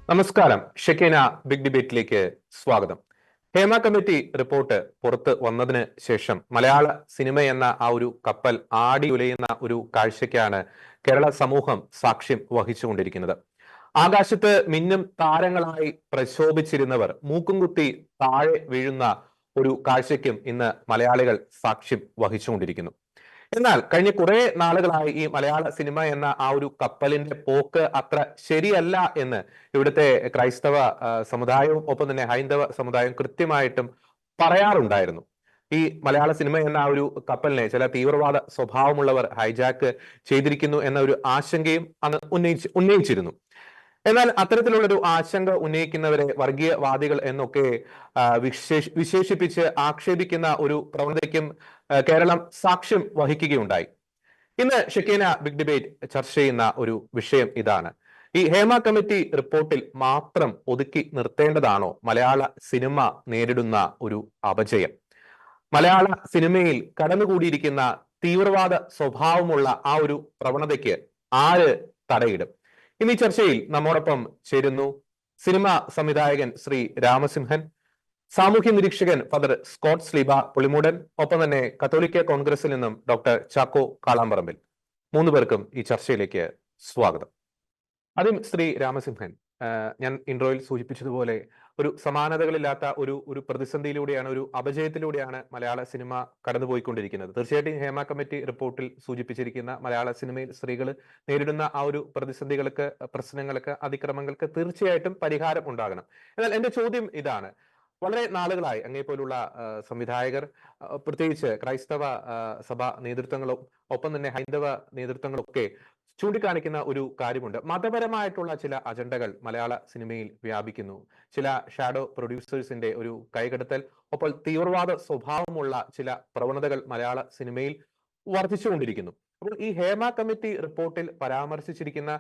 നമസ്കാരം. ഷെക്കീന ബിഗ് ഡിബേറ്റിലേക്ക് സ്വാഗതം. Hema committee report പുറത്ത് വന്നതിന് ശേഷം മലയാള സിനിമ എന്ന ആ ഒരു കപ്പൽ ആടി ഉലയുന്ന ഒരു കാഴ്ചയ്ക്കാണ് കേരള സമൂഹം സാക്ഷ്യം വഹിച്ചുകൊണ്ടിരിക്കുന്നത്. ആകാശത്ത് മിന്നും താരങ്ങളായി പ്രശോഭിച്ചിരുന്നവർ മൂക്കും കുത്തി താഴെ വീഴുന്ന ഒരു കാഴ്ചയ്ക്കും ഇന്ന് മലയാളികൾ സാക്ഷ്യം വഹിച്ചുകൊണ്ടിരിക്കുന്നു. എന്നാൽ കഴിഞ്ഞ കുറെ നാളുകളായി ഈ മലയാള സിനിമ എന്ന ആ ഒരു കപ്പലിന്റെ പോക്ക് അത്ര ശരിയല്ല എന്ന് ഇവിടുത്തെ ക്രൈസ്തവ സമുദായവും ഒപ്പം തന്നെ ഹൈന്ദവ സമുദായവും കൃത്യമായിട്ടും പറയാറുണ്ടായിരുന്നു. ഈ മലയാള സിനിമ എന്ന ആ ഒരു കപ്പലിനെ ചില തീവ്രവാദ സ്വഭാവമുള്ളവർ ഹൈജാക്ക് ചെയ്തിരിക്കുന്നു എന്ന ഒരു ആശങ്കയും അന്ന് ഉന്നയിച്ചിരുന്നു. എന്നാൽ അത്തരത്തിലുള്ള ഒരു ആശങ്ക ഉന്നയിക്കുന്നവരെ വർഗീയവാദികൾ എന്നൊക്കെ വിശേഷിപ്പിച്ച് ആക്ഷേപിക്കുന്ന ഒരു പ്രവണതയ്ക്കും കേരളം സാക്ഷ്യം വഹിക്കുകയുണ്ടായി. ഇന്ന് ഷെക്കീന ബിഗ് ഡിബേറ്റ് ചർച്ച ചെയ്യുന്ന ഒരു വിഷയം ഇതാണ്. ഈ ഹേമ കമ്മിറ്റി റിപ്പോർട്ടിൽ മാത്രം ഒതുക്കി നിർത്തേണ്ടതാണോ മലയാള സിനിമ നേരിടുന്ന ഒരു അപജയം? മലയാള സിനിമയിൽ കടന്നുകൂടിയിരിക്കുന്ന തീവ്രവാദ സ്വഭാവമുള്ള ആ ഒരു പ്രവണതയ്ക്ക് ആര് തടയിടും? ഇന്ന് ഈ ചർച്ചയിൽ നമ്മോടൊപ്പം ചേരുന്നു സിനിമ സംവിധായകൻ ശ്രീ രാമസിംഹൻ, സാമൂഹ്യ നിരീക്ഷകൻ ഫാദർ സ്കോട്ട് സ്ലീബ പുളിമൂടൻ, ഒപ്പം തന്നെ കത്തോലിക്ക കോൺഗ്രസിൽ നിന്നും ഡോക്ടർ ചാക്കോ കാളാമ്പറമ്പിൽ. മൂന്ന് പേർക്കും ഈ ചർച്ചയിലേക്ക് സ്വാഗതം. ആദ്യം ശ്രീ രാമസിംഹൻ, ഞാൻ ഇൻട്രോയിൽ സൂചിപ്പിച്ചതുപോലെ ഒരു സമാനതകളില്ലാത്ത ഒരു പ്രതിസന്ധിയിലൂടെയാണ്, ഒരു അപജയത്തിലൂടെയാണ് മലയാള സിനിമ കടന്നുപോയിക്കൊണ്ടിരിക്കുന്നത്. തീർച്ചയായിട്ടും ഹേമ കമ്മിറ്റി റിപ്പോർട്ടിൽ സൂചിപ്പിച്ചിരിക്കുന്ന മലയാള സിനിമയിൽ സ്ത്രീകൾ നേരിടുന്ന ആ ഒരു പ്രതിസന്ധികൾക്ക്, പ്രശ്നങ്ങൾക്ക്, അതിക്രമങ്ങൾക്ക് തീർച്ചയായിട്ടും പരിഹാരം ഉണ്ടാകണം. എന്നാൽ എന്റെ ചോദ്യം ഇതാണ്. വളരെ നാളുകളായി അങ്ങേപോലുള്ള സംവിധായകർ, പ്രത്യേകിച്ച് ക്രൈസ്തവ സഭാ നേതൃത്വങ്ങളും ഒപ്പം തന്നെ ഹൈന്ദവ നേതൃത്വങ്ങളൊക്കെ ചൂണ്ടിക്കാണിക്കുന്ന ഒരു കാര്യമുണ്ട്. മതപരമായിട്ടുള്ള ചില അജണ്ടകൾ മലയാള സിനിമയിൽ വ്യാപിക്കുന്നു. ചില ഷാഡോ പ്രൊഡ്യൂസേഴ്സിന്റെ ഒരു കൈകടത്തൽ, ഒപ്പം തീവ്രവാദ സ്വഭാവമുള്ള ചില പ്രവണതകൾ മലയാള സിനിമയിൽ വർദ്ധിച്ചുകൊണ്ടിരിക്കുന്നു. അപ്പോൾ ഈ ഹേമ കമ്മിറ്റി റിപ്പോർട്ടിൽ പരാമർശിച്ചിരിക്കുന്ന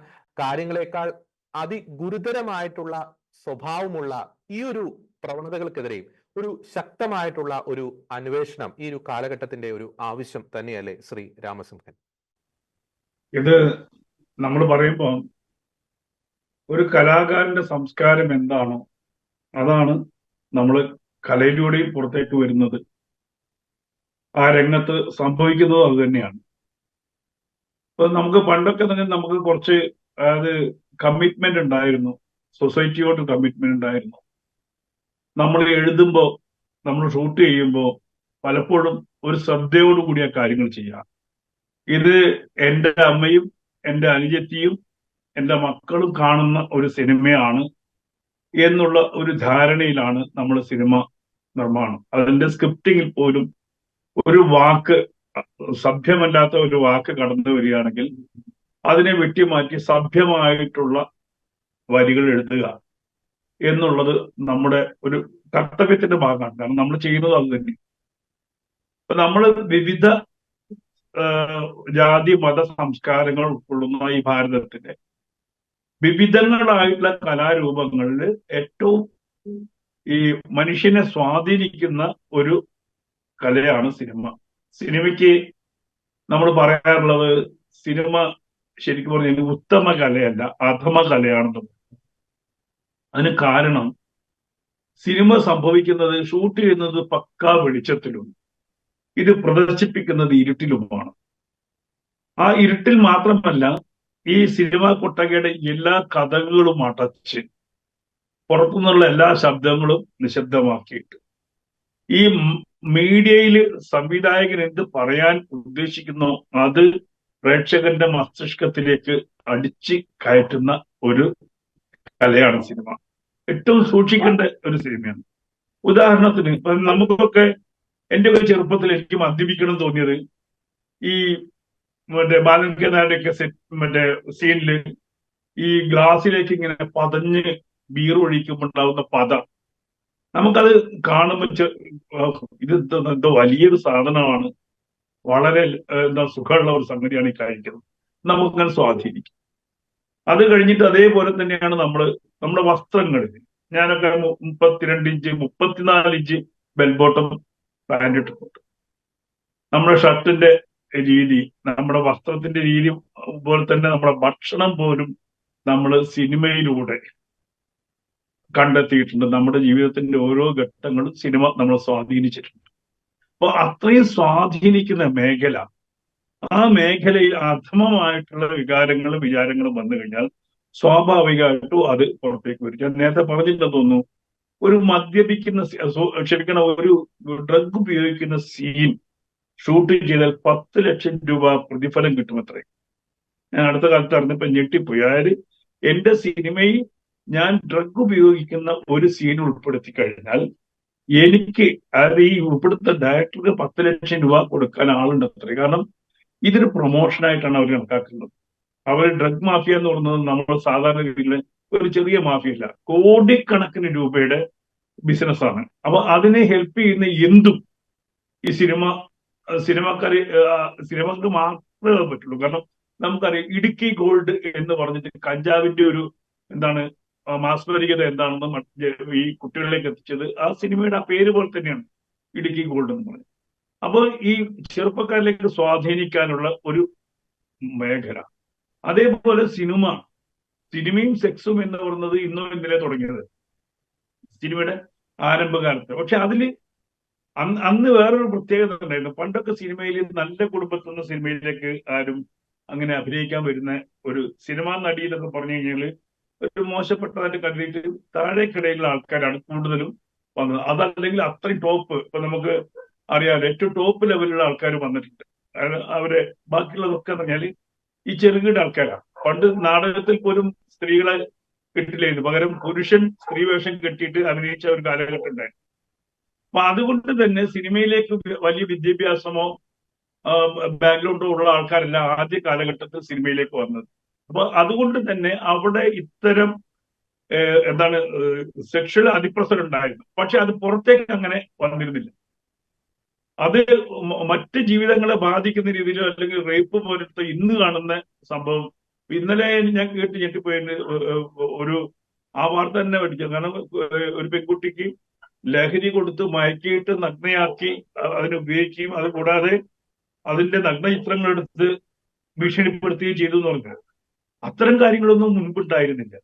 കാര്യങ്ങളെക്കാൾ അതിഗുരുതരമായിട്ടുള്ള സ്വഭാവമുള്ള ഈ ഒരു പ്രവണതകൾക്കെതിരെയും ഒരു ശക്തമായിട്ടുള്ള ഒരു അന്വേഷണം ഈ ഒരു കാലഘട്ടത്തിന്റെ ഒരു ആവശ്യം തന്നെയല്ലേ ശ്രീ രാമസിംഹൻ? ഇത് നമ്മൾ പറയുമ്പോൾ ഒരു കലാകാരന്റെ സംസ്കാരം എന്താണോ അതാണ് നമ്മൾ കലയിലൂടെയും പുറത്തേക്ക് വരുന്നത്. ആ രംഗത്ത് സംഭവിക്കുന്നത് അത് തന്നെയാണ്. ഇപ്പൊ നമുക്ക് പണ്ടൊക്കെ തന്നെ നമുക്ക് കുറച്ച് അതായത് കമ്മിറ്റ്മെന്റ് ഉണ്ടായിരുന്നു, സൊസൈറ്റിയോട് കമ്മിറ്റ്മെന്റ് ഉണ്ടായിരുന്നു. നമ്മൾ എഴുതുമ്പോൾ, നമ്മൾ ഷൂട്ട് ചെയ്യുമ്പോൾ പലപ്പോഴും ഒരു ശ്രദ്ധയോടുകൂടി ആ കാര്യങ്ങൾ ചെയ്യാം. ഇത് എൻ്റെ അമ്മയും എൻ്റെ അനുജത്തിയും എൻ്റെ മക്കളും കാണുന്ന ഒരു സിനിമയാണ് എന്നുള്ള ഒരു ധാരണയിലാണ് നമ്മൾ സിനിമ നിർമ്മാണം. അതിന്റെ സ്ക്രിപ്റ്റിങ്ങിൽ പോലും ഒരു വാക്ക്, സഭ്യമല്ലാത്ത ഒരു വാക്ക് കടന്നു വരികയാണെങ്കിൽ അതിനെ വെട്ടിമാറ്റി സഭ്യമായിട്ടുള്ള വരികൾ എഴുതുക എന്നുള്ളത് നമ്മുടെ ഒരു കർത്തവ്യത്തിന്റെ ഭാഗമാണ്. കാരണം നമ്മൾ ചെയ്യുന്നത് അത് തന്നെ. അപ്പൊ നമ്മൾ വിവിധ ജാതി മത സംസ്കാരങ്ങൾ ഉൾക്കൊള്ളുന്ന ഈ ഭാരതത്തിന്റെ വിവിധങ്ങളായിട്ടുള്ള കലാരൂപങ്ങളിൽ ഏറ്റവും ഈ മനുഷ്യനെ സ്വാധീനിക്കുന്ന ഒരു കലയാണ് സിനിമ. സിനിമയ്ക്ക് നമ്മൾ പറയാറുള്ളത് സിനിമ ശരിക്കും പറഞ്ഞാൽ ഉത്തമ കലയല്ല, അധമ കലയാണെന്ന്. അതിന് കാരണം സിനിമ സംഭവിക്കുന്നത്, ഷൂട്ട് ചെയ്യുന്നത് പക്കാ വെളിച്ചത്തിലും ഇത് പ്രദർശിപ്പിക്കുന്നത് ഇരുട്ടിലുമാണ്. ആ ഇരുട്ടിൽ മാത്രമല്ല, ഈ സിനിമാ കൊട്ടകയുടെ എല്ലാ കഥകളും അടച്ച് പുറത്തുനിന്നുള്ള എല്ലാ ശബ്ദങ്ങളും നിശബ്ദമാക്കിയിട്ട് ഈ മീഡിയയിൽ സംവിധായകൻ എന്ത് പറയാൻ ഉദ്ദേശിക്കുന്നോ അത് പ്രേക്ഷകന്റെ മസ്തിഷ്കത്തിലേക്ക് അടിച്ച് കയറ്റുന്ന ഒരു കലയാണ് സിനിമ. ഏറ്റവും സൂക്ഷിക്കേണ്ട ഒരു സിനിമയാണ്. ഉദാഹരണത്തിന് നമുക്കൊക്കെ, എൻ്റെ ഒക്കെ ചെറുപ്പത്തിൽ എനിക്ക് മദ്യപിക്കണം തോന്നിയത് ഈ മറ്റേ ബാലൻകനാരുടെയൊക്കെ മറ്റേ സീനില് ഈ ഗ്ലാസ്സിലേക്ക് ഇങ്ങനെ പതഞ്ഞ് ബീർ ഒഴിക്കുമ്പോണ്ടാവുന്ന പദം, നമുക്കത് കാണുമ്പോൾ ഇത് എന്തോ വലിയൊരു സാധനമാണ്, വളരെ എന്താ സുഖമുള്ള ഒരു സംഗതിയാണ് ഈ കഴിക്കുന്നത്, നമുക്കങ്ങനെ സ്വാധീനിക്കും. അത് കഴിഞ്ഞിട്ട് അതേപോലെ തന്നെയാണ് നമ്മുടെ വസ്ത്രങ്ങളിൽ. ഞാനൊക്കെ 32 ഇഞ്ച് 34 ഇഞ്ച് ബെൽബോട്ടം പാൻറ് ഇട്ടിട്ടുണ്ട്. നമ്മുടെ ഷർട്ടിന്റെ രീതി, നമ്മുടെ വസ്ത്രത്തിന്റെ രീതി പോലെ തന്നെ നമ്മുടെ ഭക്ഷണം പോലും നമ്മൾ സിനിമയിലൂടെ കണ്ടെത്തിയിട്ടുണ്ട്. നമ്മുടെ ജീവിതത്തിന്റെ ഓരോ ഘട്ടങ്ങളും സിനിമ നമ്മളെ സ്വാധീനിച്ചിട്ടുണ്ട്. അപ്പൊ അത്രയും സ്വാധീനിക്കുന്ന മേഖല, ആ മേഖലയിൽ അധമമായിട്ടുള്ള വികാരങ്ങളും വിചാരങ്ങളും വന്നു കഴിഞ്ഞാൽ സ്വാഭാവികമായിട്ടും അത് പുറത്തേക്ക് വരും. ഞാൻ നേരത്തെ പറഞ്ഞില്ലെന്ന് തോന്നുന്നു, ഒരു മദ്യപിക്കുന്ന ക്ഷമിക്കണം, ഒരു ഡ്രഗ് ഉപയോഗിക്കുന്ന സീൻ ഷൂട്ട് ചെയ്താൽ 10 ലക്ഷം രൂപ പ്രതിഫലം കിട്ടുമത്രേ. ഞാൻ അടുത്ത കാലത്ത് അറിഞ്ഞപ്പോ ഞെട്ടിപ്പോയി. അതായത് എന്റെ സിനിമയിൽ ഞാൻ ഡ്രഗ് ഉപയോഗിക്കുന്ന ഒരു സീൻ ഉൾപ്പെടുത്തി കഴിഞ്ഞാൽ എനിക്ക്, അതായത് ഈ ഉൾപ്പെടുത്ത ഡയറക്ടർക്ക് 10 ലക്ഷം രൂപ കൊടുക്കാൻ ആളുണ്ട് അത്രേ. കാരണം ഇതൊരു പ്രൊമോഷനായിട്ടാണ് അവർ കണക്കാക്കുന്നത്. അവർ ഡ്രഗ് മാഫിയ എന്ന് പറയുന്നത് നമ്മൾ സാധാരണ രീതിയിൽ ഒരു ചെറിയ മാഫിയല്ല, കോടിക്കണക്കിന് രൂപയുടെ ബിസിനസ്സാണ്. അപ്പൊ അതിനെ ഹെൽപ്പ് ചെയ്യുന്ന എന്തും ഈ സിനിമക്ക് മാത്രമേ പറ്റുള്ളൂ. കാരണം നമുക്കറിയാം, ഇടുക്കി ഗോൾഡ് എന്ന് പറഞ്ഞിട്ട് കഞ്ചാവിന്റെ ഒരു എന്താണ് മാസ്മരികത എന്താണെന്ന് ഈ കുട്ടികളിലേക്ക് എത്തിച്ചത് ആ സിനിമയുടെ ആ പേര് പോലെ തന്നെയാണ്, ഇടുക്കി ഗോൾഡ് എന്ന് പറഞ്ഞത്. അപ്പോൾ ഈ ചെറുപ്പക്കാരിലേക്ക് സ്വാധീനിക്കാനുള്ള ഒരു മേഖല. അതേപോലെ സിനിമയും സെക്സും എന്ന് പറയുന്നത് ഇന്നോ ഇന്നലെ തുടങ്ങിയത് സിനിമയുടെ ആരംഭകാലത്ത്. പക്ഷെ അതില് അന്ന് വേറൊരു പ്രത്യേകത ഉണ്ടായിരുന്നു. പണ്ടൊക്കെ സിനിമയിൽ നല്ല കുടുംബത്തിൽ നിന്ന് സിനിമയിലേക്ക് ആരും അങ്ങനെ അഭിനയിക്കാൻ വരുന്ന ഒരു സിനിമാ നടി എന്നൊക്കെ പറഞ്ഞു കഴിഞ്ഞാൽ ഒരു മോശപ്പെട്ടതായിട്ട് കരുതിയിട്ട് താഴേക്കിടയിലുള്ള ആൾക്കാരാണ് കൂടുതലും വന്നത്. അതല്ലെങ്കിൽ അത്രയും ടോപ്പ്, ഇപ്പൊ നമുക്ക് അറിയാമല്ലോ, ഏറ്റവും ടോപ്പ് ലെവലിലുള്ള ആൾക്കാർ വന്നിട്ടുണ്ട്. അവരെ ബാക്കിയുള്ളതൊക്കെ എന്ന് പറഞ്ഞാൽ ഈ ചെറുകിട ആൾക്കാരാണ്. പണ്ട് നാടകത്തിൽ പോലും സ്ത്രീകളെ കിട്ടില്ലായിരുന്നു, പകരം പുരുഷൻ സ്ത്രീ വേഷം കെട്ടിയിട്ട് അഭിനയിച്ച ഒരു കാലഘട്ടം ഉണ്ടായിരുന്നു. അപ്പൊ അതുകൊണ്ട് തന്നെ സിനിമയിലേക്ക് വലിയ വിദ്യാഭ്യാസമോ ബാക്ക്ഗ്രൗണ്ടോ ഉള്ള ആൾക്കാരല്ല ആദ്യ കാലഘട്ടത്തിൽ സിനിമയിലേക്ക് വന്നത്. അപ്പൊ അതുകൊണ്ട് തന്നെ അവിടെ ഇത്തരം എന്താണ് സെക്ഷൽ അതിപ്രസരം ഉണ്ടായിരുന്നു. പക്ഷെ അത് പുറത്തേക്ക് അങ്ങനെ വന്നിരുന്നില്ല. അത് മറ്റ് ജീവിതങ്ങളെ ബാധിക്കുന്ന രീതിയിലോ അല്ലെങ്കിൽ റേപ്പ് പോലത്തെ ഇന്ന് കാണുന്ന സംഭവം, ഇന്നലെ ഞാൻ കേട്ട് ഞെട്ടിപ്പോയിട്ട് ഒരു ആ വാർത്ത തന്നെ പഠിച്ചു. കാരണം ഒരു പെൺകുട്ടിക്ക് ലഹരി കൊടുത്ത് മയക്കിയിട്ട് നഗ്നയാക്കി അതിനുപയോഗിക്കുകയും അത് കൂടാതെ അതിന്റെ നഗ്ന ചിത്രങ്ങൾ എടുത്ത് ഭീഷണിപ്പെടുത്തുകയും ചെയ്തു എന്ന് പറഞ്ഞു. അത്തരം കാര്യങ്ങളൊന്നും മുൻപുണ്ടായിരുന്നില്ല.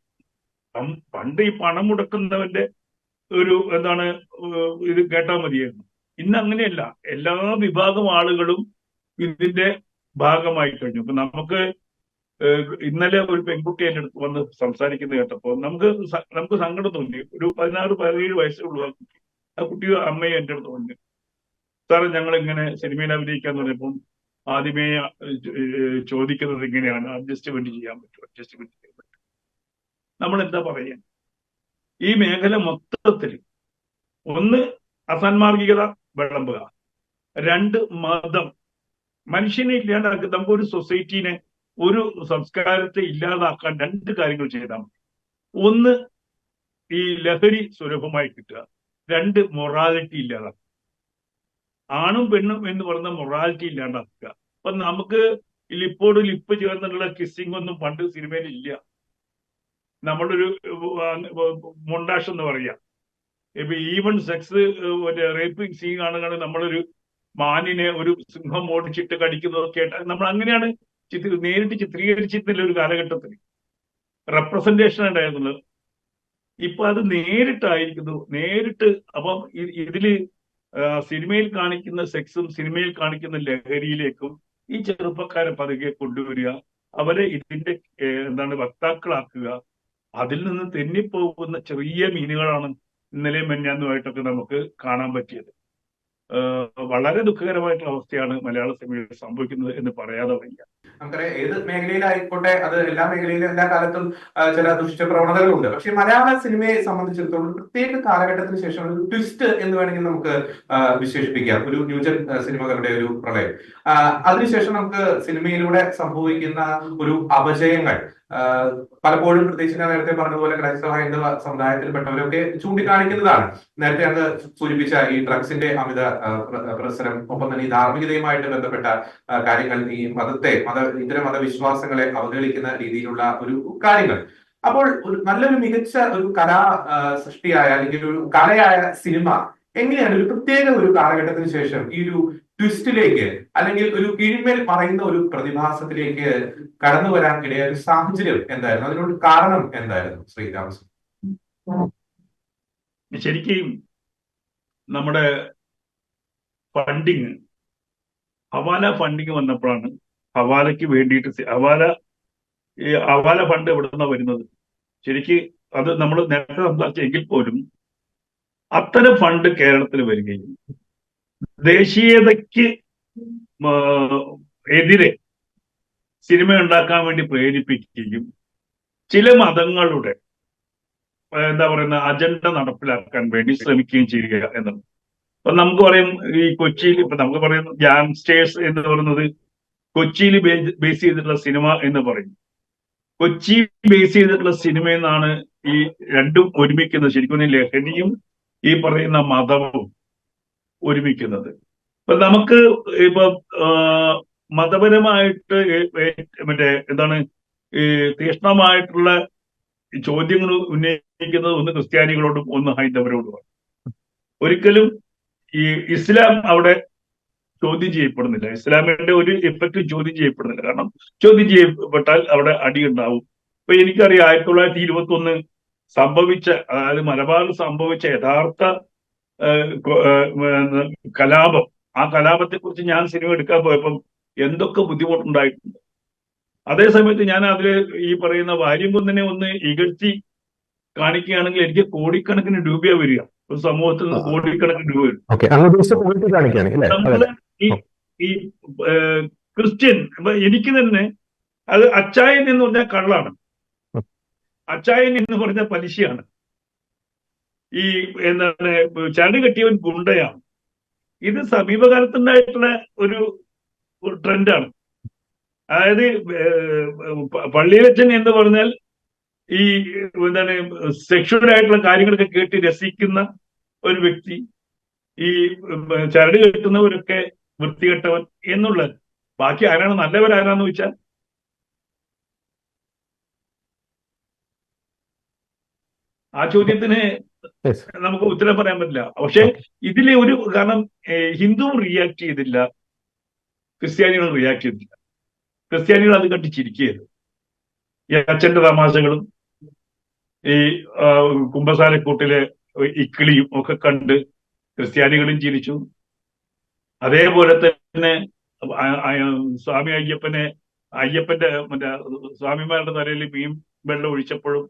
പണ്ട് ഈ പണം മുടക്കുന്നവന്റെ ഒരു എന്താണ് ഇത് കേട്ടാൽ മതിയായിരുന്നു. ഇന്ന് അങ്ങനെയല്ല, എല്ലാ വിഭാഗം ആളുകളും ഇതിന്റെ ഭാഗമായി കഴിഞ്ഞു. അപ്പൊ നമുക്ക് ഇന്നലെ ഒരു പെൺകുട്ടി എന്റെ അടുത്ത് വന്ന് സംസാരിക്കുന്നത് കേട്ടപ്പോ നമുക്ക് സങ്കടം തോന്നി. ഒരു 16-17 വയസ്സുള്ള ആ കുട്ടി അമ്മയെ എന്റെ അടുത്ത് പറഞ്ഞു, സാറേ ഞങ്ങൾ ഇങ്ങനെ സിനിമയിൽ അഭിനയിക്കാന്ന് പറഞ്ഞപ്പം ആദ്യമേ ചോദിക്കുന്നത് ഇങ്ങനെയാണ്, അഡ്ജസ്റ്റ്മെന്റ് ചെയ്യാൻ പറ്റും. നമ്മൾ എന്താ പറയാ, ഈ മേഖല മൊത്തത്തിൽ ഒന്ന് അസാൻമാർഗികത വിളമ്പുക, 2 മതം, മനുഷ്യനെ ഇല്ലാണ്ടാക്കുക. നമുക്കൊരു സൊസൈറ്റീനെ, ഒരു സംസ്കാരത്തെ ഇല്ലാതാക്കാൻ 2 കാര്യങ്ങൾ ചെയ്താൽ മതി. ഒന്ന് ഈ ലഹരി സുലഭമായി കിട്ടുക, 2 മൊറാലിറ്റി ഇല്ലാതാക്കുക. ആണും പെണ്ണും എന്ന് പറയുന്ന മൊറാലിറ്റി ഇല്ലാണ്ടാക്കുക. അപ്പൊ നമുക്ക് ലിപ്പ് ചേർന്നുള്ള കിസ്സിംഗ് ഒന്നും പണ്ട് സിനിമയിൽ ഇല്ല. നമ്മളൊരു മൊണ്ടാഷ് എന്ന് പറയാം. ഇപ്പൊ ഈവൻ സെക്സ് റേപ്പിംഗ് സീൻ കാണുകയാണെങ്കിൽ നമ്മളൊരു മാനിനെ ഒരു സിംഹം ഓടിച്ചിട്ട് കടിക്കുന്നതൊക്കെ ആയിട്ട് നമ്മൾ അങ്ങനെയാണ് നേരിട്ട് ചിത്രീകരിച്ചിരുന്നില്ല ഒരു കാലഘട്ടത്തിൽ. റെപ്രസെന്റേഷൻ ഉണ്ടായിരുന്നത്. ഇപ്പൊ അത് നേരിട്ടായിരിക്കുന്നു. അപ്പം ഇതില് സിനിമയിൽ കാണിക്കുന്ന സെക്സും സിനിമയിൽ കാണിക്കുന്ന ലഹരിയിലേക്കും ഈ ചെറുപ്പക്കാരെ പതുക്കെ കൊണ്ടുവരിക, അവരെ ഇതിന്റെ വക്താക്കളാക്കുക. അതിൽ നിന്ന് തെന്നിപ്പോകുന്ന ചെറിയ മീനുകളാണ് ഇന്നലെയും മെഞ്ഞാന്നുമായിട്ടൊക്കെ നമുക്ക് കാണാൻ പറ്റിയത്. വളരെ ദുഃഖകരമായിട്ടുള്ള അവസ്ഥയാണ് മലയാള സിനിമയിൽ സംഭവിക്കുന്നത് എന്ന് പറയാതെ വയ്യ. നമുക്കറിയാം, ഏത് മേഖലയിലായിക്കോട്ടെ, അത് എല്ലാ മേഖലയിലും എല്ലാ കാലത്തും ചില ദുഷ്ടപ്രവണതകളുണ്ട്. പക്ഷെ മലയാള സിനിമയെ സംബന്ധിച്ചിടത്തോളം പ്രത്യേക കാലഘട്ടത്തിന് ശേഷം ഒരു ട്വിസ്റ്റ് എന്ന് വേണമെങ്കിൽ നമുക്ക് വിശേഷിപ്പിക്കാം. ഒരു ന്യൂജൻ സിനിമകളുടെ ഒരു പ്രളയം, അതിനുശേഷം നമുക്ക് സിനിമയിലൂടെ സംഭവിക്കുന്ന ഒരു അപജയങ്ങൾ പലപ്പോഴും, പ്രത്യേകിച്ച് ഞാൻ നേരത്തെ പറഞ്ഞതുപോലെ ക്രൈസ്തവ ഹൈന്ദവ സമുദായത്തിൽപ്പെട്ടവരൊക്കെ ചൂണ്ടിക്കാണിക്കുന്നതാണ്. നേരത്തെ അങ്ങ് സൂചിപ്പിച്ച ഈ ഡ്രഗ്സിന്റെ അമിത പ്രസരം, ഒപ്പം തന്നെ ഈ ധാർമ്മികതയുമായിട്ട് ബന്ധപ്പെട്ട കാര്യങ്ങൾ, ഈ ഇത്തരം മതവിശ്വാസങ്ങളെ അവഹേളിക്കുന്ന രീതിയിലുള്ള ഒരു കാര്യങ്ങൾ. അപ്പോൾ നല്ലൊരു മികച്ച ഒരു കലാ സൃഷ്ടിയായ അല്ലെങ്കിൽ ഒരു കലയായ സിനിമ എങ്ങനെയാണ് ഒരു പ്രത്യേക ഒരു കാലഘട്ടത്തിന് ശേഷം ഈ ഒരു ട്വിസ്റ്റിലേക്ക് അല്ലെങ്കിൽ ഒരു കീഴ്മേൽ പറയുന്ന ഒരു പ്രതിഭാസത്തിലേക്ക് കടന്നു വരാൻ ഇടയായ ഒരു സാഹചര്യം എന്തായിരുന്നു? അതിനോട് കാരണം എന്തായിരുന്നു ശ്രീരാമസ്? ശരിക്കും നമ്മുടെ ഫണ്ടിങ്, ഹവാല ഫണ്ടിങ് വന്നപ്പോഴാണ് ഹവാലയ്ക്ക് വേണ്ടിയിട്ട് ഹവാല ഫണ്ട് എവിടെ നിന്നാണ് വരുന്നത്? ശരിക്ക് അത് നമ്മൾ നേരത്തെ സംസാരിച്ചെങ്കിൽ പോലും അത്തരം ഫണ്ട് കേരളത്തിൽ വരികയും ദേശീയതയ്ക്ക് എതിരെ സിനിമ ഉണ്ടാക്കാൻ വേണ്ടി പ്രേരിപ്പിക്കുകയും ചില മതങ്ങളുടെ എന്താ പറയുന്ന അജണ്ട നടപ്പിലാക്കാൻ വേണ്ടി ശ്രമിക്കുകയും ചെയ്യുക എന്നുള്ളത്. അപ്പൊ നമുക്ക് പറയും ഈ കൊച്ചിയിൽ ഇപ്പൊ നമുക്ക് പറയുന്ന ഗ്യാങ്സ്റ്റേഴ്സ് എന്ന് പറയുന്നത് കൊച്ചിയിൽ ബേസ് ചെയ്തിട്ടുള്ള സിനിമ എന്ന് പറയും. കൊച്ചി ബേസ് ചെയ്തിട്ടുള്ള സിനിമ എന്നാണ് ഈ രണ്ടും ഒരുമിക്കുന്നത്. ശരിക്കും ലഹരിയും ഈ പറയുന്ന മതവും ഒരുമിക്കുന്നത്. ഇപ്പൊ നമുക്ക് ഇപ്പൊ മതപരമായിട്ട് മറ്റേ എന്താണ് ഈ തീക്ഷ്ണമായിട്ടുള്ള ചോദ്യങ്ങൾ ഉന്നയിക്കുന്നത് ഒന്ന് ക്രിസ്ത്യാനികളോടും ഒന്ന് ഹൈന്ദവരോടുമാണ്. ഒരിക്കലും ഈ ഇസ്ലാം അവിടെ ചോദ്യം ചെയ്യപ്പെടുന്നില്ല. ഇസ്ലാമിന്റെ ഒരു എഫക്റ്റ് ചോദ്യം ചെയ്യപ്പെടുന്നില്ല. കാരണം ചോദ്യം ചെയ്യപ്പെട്ടാൽ അവിടെ അടിയുണ്ടാവും. ഇപ്പൊ എനിക്കറിയാം 1921 സംഭവിച്ച, അതായത് മലബാറിൽ സംഭവിച്ച യഥാർത്ഥ കലാപം, ആ കലാപത്തെ കുറിച്ച് ഞാൻ സിനിമ എടുക്കാൻ പോയപ്പം എന്തൊക്കെ ബുദ്ധിമുട്ടുണ്ടായിട്ടുണ്ട്. അതേ സമയത്ത് ഞാൻ അതില് ഈ പറയുന്ന വാര്യംകുന്നനെ ഒന്ന് ഇകഴ്ത്തി കാണിക്കുകയാണെങ്കിൽ എനിക്ക് കോടിക്കണക്കിന് രൂപയാണ് വരിക. ഒരു സമൂഹത്തിൽ നിന്ന് കോടിക്കണക്കിന് രൂപ വരും. നമ്മള് ഈ ക്രിസ്ത്യൻ എനിക്ക് തന്നെ അത് അച്ചായൻ എന്ന് പറഞ്ഞാൽ കള്ളാണ്, അച്ചായൻ എന്ന് പറഞ്ഞാൽ പലിശയാണ്, ഈ എന്താണ് ചരട് കെട്ടിയവൻ ഗുണ്ടയാണ്. ഇത് സമീപകാലത്തുണ്ടായിട്ടുള്ള ഒരു ട്രെൻഡാണ്. അതായത് പള്ളിയിലച്ചൻ എന്ന് പറഞ്ഞാൽ ഈ എന്താണ് സെക്ഷുവൽ ആയിട്ടുള്ള കാര്യങ്ങളൊക്കെ കേട്ട് രസിക്കുന്ന ഒരു വ്യക്തി, ഈ ചരട് കെട്ടുന്നവരൊക്കെ വൃത്തികെട്ടവൻ എന്നുള്ളത്. ബാക്കി ആരാണ് നല്ലവരാരാന്ന് വെച്ചാൽ ആ ചോദ്യത്തിന് നമുക്ക് ഉത്തരം പറയാൻ പറ്റില്ല. പക്ഷെ ഇതിലെ ഒരു കാരണം ഹിന്ദുവും റിയാക്ട് ചെയ്തില്ല, ക്രിസ്ത്യാനികളും റിയാക്ട് ചെയ്തില്ല. ക്രിസ്ത്യാനികൾ അത് കണ്ട് ചിരിക്കുകയായിരുന്നു. ഈ അച്ഛന്റെ തമാശകളും ഈ കുമ്പസാരക്കൂട്ടിലെ ഇക്കിളിയും ഒക്കെ കണ്ട് ക്രിസ്ത്യാനികളും ചിരിച്ചു. അതേപോലെ തന്നെ സ്വാമി അയ്യപ്പന്റെ മറ്റേ സ്വാമിമാരുടെ തലയിൽ മീൻ വെള്ളം ഒഴിച്ചപ്പോഴും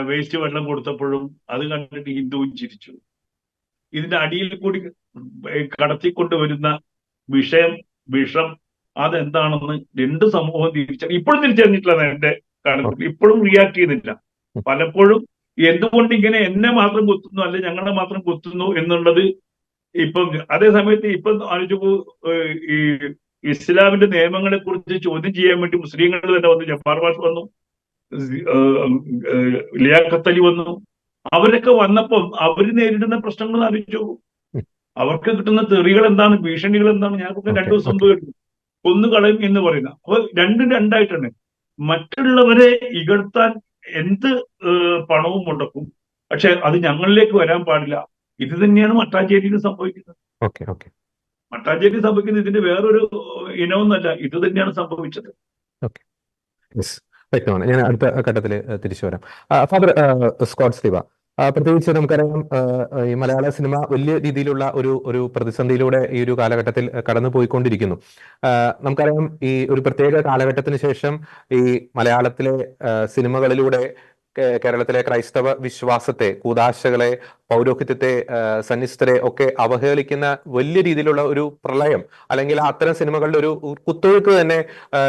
വേസ്റ്റ് വെള്ളം കൊടുത്തപ്പോഴും അത് കണ്ടിട്ട് ഹിന്ദുവും ചിരിച്ചു. ഇതിന്റെ അടിയിൽ കൂടി കടത്തിക്കൊണ്ടുവരുന്ന വിഷം അതെന്താണെന്ന് രണ്ട് സമൂഹം ഇപ്പോഴും തിരിച്ചറിഞ്ഞിട്ടില്ല. എന്റെ കാണുന്നത് ഇപ്പോഴും റിയാക്ട് ചെയ്തിട്ടില്ല. പലപ്പോഴും എന്തുകൊണ്ട് ഇങ്ങനെ എന്നെ മാത്രം കുത്തുന്നു, അല്ലെ ഞങ്ങളെ മാത്രം കുത്തുന്നു എന്നുള്ളത് ഇപ്പം അതേ സമയത്ത് ഇപ്പം ആലോചിച്ചു. ഈ ഇസ്ലാമിന്റെ നിയമങ്ങളെ കുറിച്ച് ചോദ്യം ചെയ്യാൻ വേണ്ടി മുസ്ലിങ്ങൾ തന്നെ വന്നു. ജബ്ബാർ ബാഷ് വന്നു, ലിയാഖത്ത് അലി വന്നു. അവരൊക്കെ വന്നപ്പം അവര് നേരിടുന്ന പ്രശ്നങ്ങൾ ആലോചിച്ചു. അവർക്ക് കിട്ടുന്ന തെറികൾ എന്താണ്, ഭീഷണികൾ എന്താണ്. ഞങ്ങൾക്ക് 2 ദിവസം കേട്ടു കൊന്നുകളയും എന്ന് പറയുന്ന. അപ്പൊ രണ്ടായിട്ടാണ്. മറ്റുള്ളവരെ ഇകഴ്ത്താൻ എന്ത് പണവും മുടക്കും, പക്ഷെ അത് ഞങ്ങളിലേക്ക് വരാൻ പാടില്ല. ഇത് തന്നെയാണ് മട്ടാഞ്ചേരിയിൽ സംഭവിക്കുന്നത്. മട്ടാഞ്ചേരി സംഭവിക്കുന്നത് ഇതിന്റെ വേറൊരു ഇനമൊന്നല്ല, ഇത് തന്നെയാണ് സംഭവിച്ചത്. വ്യക്തമാണ്. ഞാൻ അടുത്ത ഘട്ടത്തിൽ തിരിച്ചു വരാം. ഫാദർ സ്കോട്ട് സ്ലീവ, പ്രത്യേകിച്ച് നമുക്കറിയാം ഈ മലയാള സിനിമ വലിയ രീതിയിലുള്ള ഒരു പ്രതിസന്ധിയിലൂടെ ഈ ഒരു കാലഘട്ടത്തിൽ കടന്നു പോയിക്കൊണ്ടിരിക്കുന്നു. നമുക്കറിയാം ഈ ഒരു പ്രത്യേക കാലഘട്ടത്തിന് ശേഷം ഈ മലയാളത്തിലെ സിനിമകളിലൂടെ കേരളത്തിലെ ക്രൈസ്തവ വിശ്വാസത്തെ, കൂദാശകളെ, പൗരോഹിത്യത്തെ, സന്യസ്തരെ ഒക്കെ അവഹേളിക്കുന്ന വലിയ രീതിയിലുള്ള ഒരു പ്രളയം, അല്ലെങ്കിൽ അത്തരം സിനിമകളുടെ ഒരു കുത്തൊഴുക്ക് തന്നെ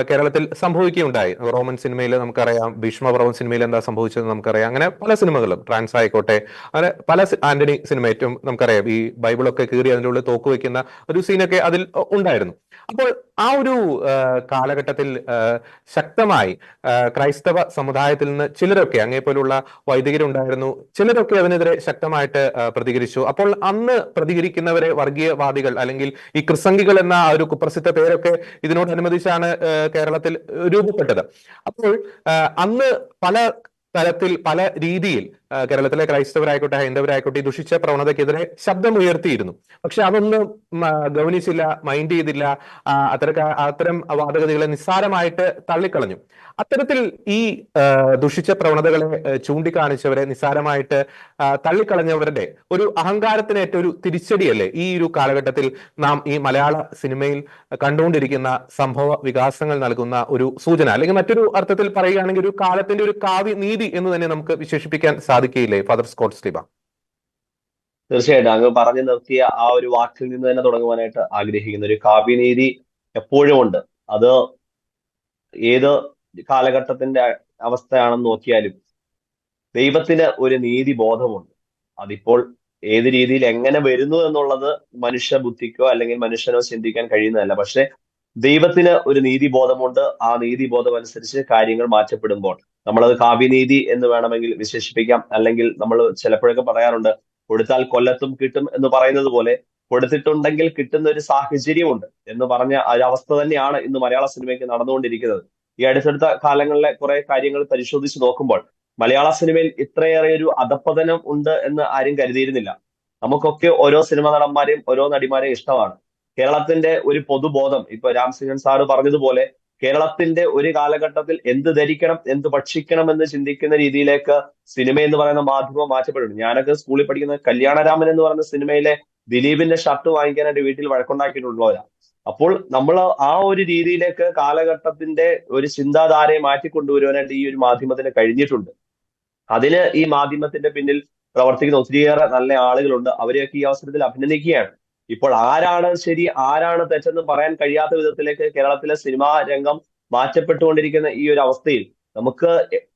കേരളത്തിൽ സംഭവിക്കുകയുണ്ടായി. റോമൻ സിനിമയിൽ നമുക്കറിയാം, ഭീഷ്മപർവം സിനിമയിൽ എന്താ സംഭവിച്ചത് നമുക്കറിയാം. അങ്ങനെ പല സിനിമകളും, ട്രാൻസ് ആയിക്കോട്ടെ, അങ്ങനെ പല ആന്റണി സിനിമ ഏറ്റവും നമുക്കറിയാം ഈ ബൈബിളൊക്കെ കീറി അതിൻ്റെ ഉള്ളിൽ തോക്ക് വെക്കുന്ന ഒരു സീനൊക്കെ അതിൽ ഉണ്ടായിരുന്നു. അപ്പോൾ ആ ഒരു കാലഘട്ടത്തിൽ ശക്തമായി ക്രൈസ്തവ സമുദായത്തിൽ നിന്ന് ചിലരൊക്കെ, അങ്ങേപ്പോലുള്ള വൈദികരുണ്ടായിരുന്നു, ചിലരൊക്കെ അതിനെതിരെ ശക്തമായിട്ട് പ്രതികരിച്ചു. അപ്പോൾ അന്ന് പ്രതികരിക്കുന്നവരെ വർഗീയവാദികൾ, അല്ലെങ്കിൽ ഈ ക്രിസംഗികൾ എന്ന ആ ഒരു കുപ്രസിദ്ധ പേരൊക്കെ ഇതിനോടനുബന്ധിച്ചാണ് കേരളത്തിൽ രൂപപ്പെട്ടത്. അപ്പോൾ അന്ന് പല തലത്തിൽ പല രീതിയിൽ കേരളത്തിലെ ക്രൈസ്തവരായിക്കോട്ടെ ഹൈന്ദവരായിക്കോട്ടെ ഈ ദുഷിച്ച പ്രവണതയ്ക്കെതിരെ ശബ്ദമുയർത്തിയിരുന്നു. പക്ഷെ അതൊന്നും ഗൗനിച്ചില്ല, മൈൻഡ് ചെയ്തില്ല. അത്തരം വാദഗതികളെ നിസ്സാരമായിട്ട് തള്ളിക്കളഞ്ഞു. അത്തരത്തിൽ ഈ ദുഷിച്ച പ്രവണതകളെ ചൂണ്ടിക്കാണിച്ചവരെ നിസ്സാരമായിട്ട് തള്ളിക്കളഞ്ഞവരുടെ ഒരു അഹങ്കാരത്തിനേറ്റ ഒരു തിരിച്ചടിയല്ലേ ഈ ഒരു കാലഘട്ടത്തിൽ നാം ഈ മലയാള സിനിമയിൽ കണ്ടുകൊണ്ടിരിക്കുന്ന സംഭവ വികാസങ്ങൾ നൽകുന്ന ഒരു സൂചന? അല്ലെങ്കിൽ മറ്റൊരു അർത്ഥത്തിൽ പറയുകയാണെങ്കിൽ ഒരു കാലത്തിന്റെ ഒരു കാവ്യ നീതി എന്ന് തന്നെ നമുക്ക് വിശേഷിപ്പിക്കാൻ സാധിക്കുകയില്ലേ ഫാദർ സ്കോട്ട് സ്ലീബ? തീർച്ചയായിട്ടും അങ്ങ് പറഞ്ഞു നിർത്തിയ ആ ഒരു വാക്കിൽ നിന്ന് തന്നെ തുടങ്ങുവാനായിട്ട് ആഗ്രഹിക്കുന്ന ഒരു കാവ്യനീതി എപ്പോഴും ഉണ്ട്. അത് ഏത് കാലഘട്ടത്തിന്റെ അവസ്ഥയാണെന്ന് നോക്കിയാലും ദൈവത്തിന് ഒരു നീതി ബോധമുണ്ട്. അതിപ്പോൾ ഏത് രീതിയിൽ എങ്ങനെ വരുന്നു എന്നുള്ളത് മനുഷ്യ ബുദ്ധിക്കോ അല്ലെങ്കിൽ മനുഷ്യനോ ചിന്തിക്കാൻ കഴിയുന്നതല്ല. പക്ഷെ ദൈവത്തിന് ഒരു നീതിബോധമുണ്ട്. ആ നീതിബോധം അനുസരിച്ച് കാര്യങ്ങൾ മാറ്റപ്പെടുമ്പോൾ നമ്മളത് കാവ്യനീതി എന്ന് വേണമെങ്കിൽ വിശേഷിപ്പിക്കാം. അല്ലെങ്കിൽ നമ്മൾ ചിലപ്പോഴൊക്കെ പറയാറുണ്ട്, കൊടുത്താൽ കൊല്ലത്തും കിട്ടും എന്ന് പറയുന്നത് പോലെ കൊടുത്തിട്ടുണ്ടെങ്കിൽ കിട്ടുന്ന ഒരു സാഹചര്യമുണ്ട് എന്ന് പറഞ്ഞ ഒരു അവസ്ഥ തന്നെയാണ് ഇന്ന് മലയാള സിനിമയ്ക്ക് നടന്നുകൊണ്ടിരിക്കുന്നത്. ഈ അടുത്തടുത്ത കാലങ്ങളിലെ കുറെ കാര്യങ്ങൾ പരിശോധിച്ച് നോക്കുമ്പോൾ മലയാള സിനിമയിൽ ഇത്രയേറെ ഒരു അധപ്പതനം ഉണ്ട് എന്ന് ആരും കരുതിയിരുന്നില്ല. നമുക്കൊക്കെ ഓരോ സിനിമ നടന്മാരെയും ഓരോ നടിമാരെയും ഇഷ്ടമാണ്. കേരളത്തിന്റെ ഒരു പൊതുബോധം, ഇപ്പൊ രാംസിംഹൻ സാറ് പറഞ്ഞതുപോലെ കേരളത്തിന്റെ ഒരു കാലഘട്ടത്തിൽ എന്ത് ധരിക്കണം, എന്ത് ഭക്ഷിക്കണം എന്ന് ചിന്തിക്കുന്ന രീതിയിലേക്ക് സിനിമ എന്ന് പറയുന്ന മാധ്യമം മാറ്റപ്പെടുന്നു. ഞാനൊക്കെ സ്കൂളിൽ പഠിക്കുന്ന കല്യാണരാമൻ എന്ന് പറയുന്ന സിനിമയിലെ ദിലീപിന്റെ ഷർട്ട് വാങ്ങിക്കാനായിട്ട് വീട്ടിൽ വഴക്കുണ്ടാക്കിയിട്ടുള്ളവരാണ്. അപ്പോൾ നമ്മൾ ആ ഒരു രീതിയിലേക്ക് കാലഘട്ടത്തിന്റെ ഒരു ചിന്താധാരയെ മാറ്റിക്കൊണ്ടുവരുവാനായിട്ട് ഈ ഒരു മാധ്യമത്തിന് കഴിഞ്ഞിട്ടുണ്ട്. അതിന് ഈ മാധ്യമത്തിന്റെ പിന്നിൽ പ്രവർത്തിക്കുന്ന ഒത്തിരിയേറെ നല്ല ആളുകളുണ്ട്. അവരെയൊക്കെ ഈ അവസരത്തിൽ അഭിനന്ദിക്കുകയാണ്. ഇപ്പോൾ ആരാണ് ശരി ആരാണ് തെറ്റെന്ന് പറയാൻ കഴിയാത്ത വിധത്തിലേക്ക് കേരളത്തിലെ സിനിമാ രംഗം മാറ്റപ്പെട്ടുകൊണ്ടിരിക്കുന്ന ഈ ഒരു അവസ്ഥയിൽ നമുക്ക്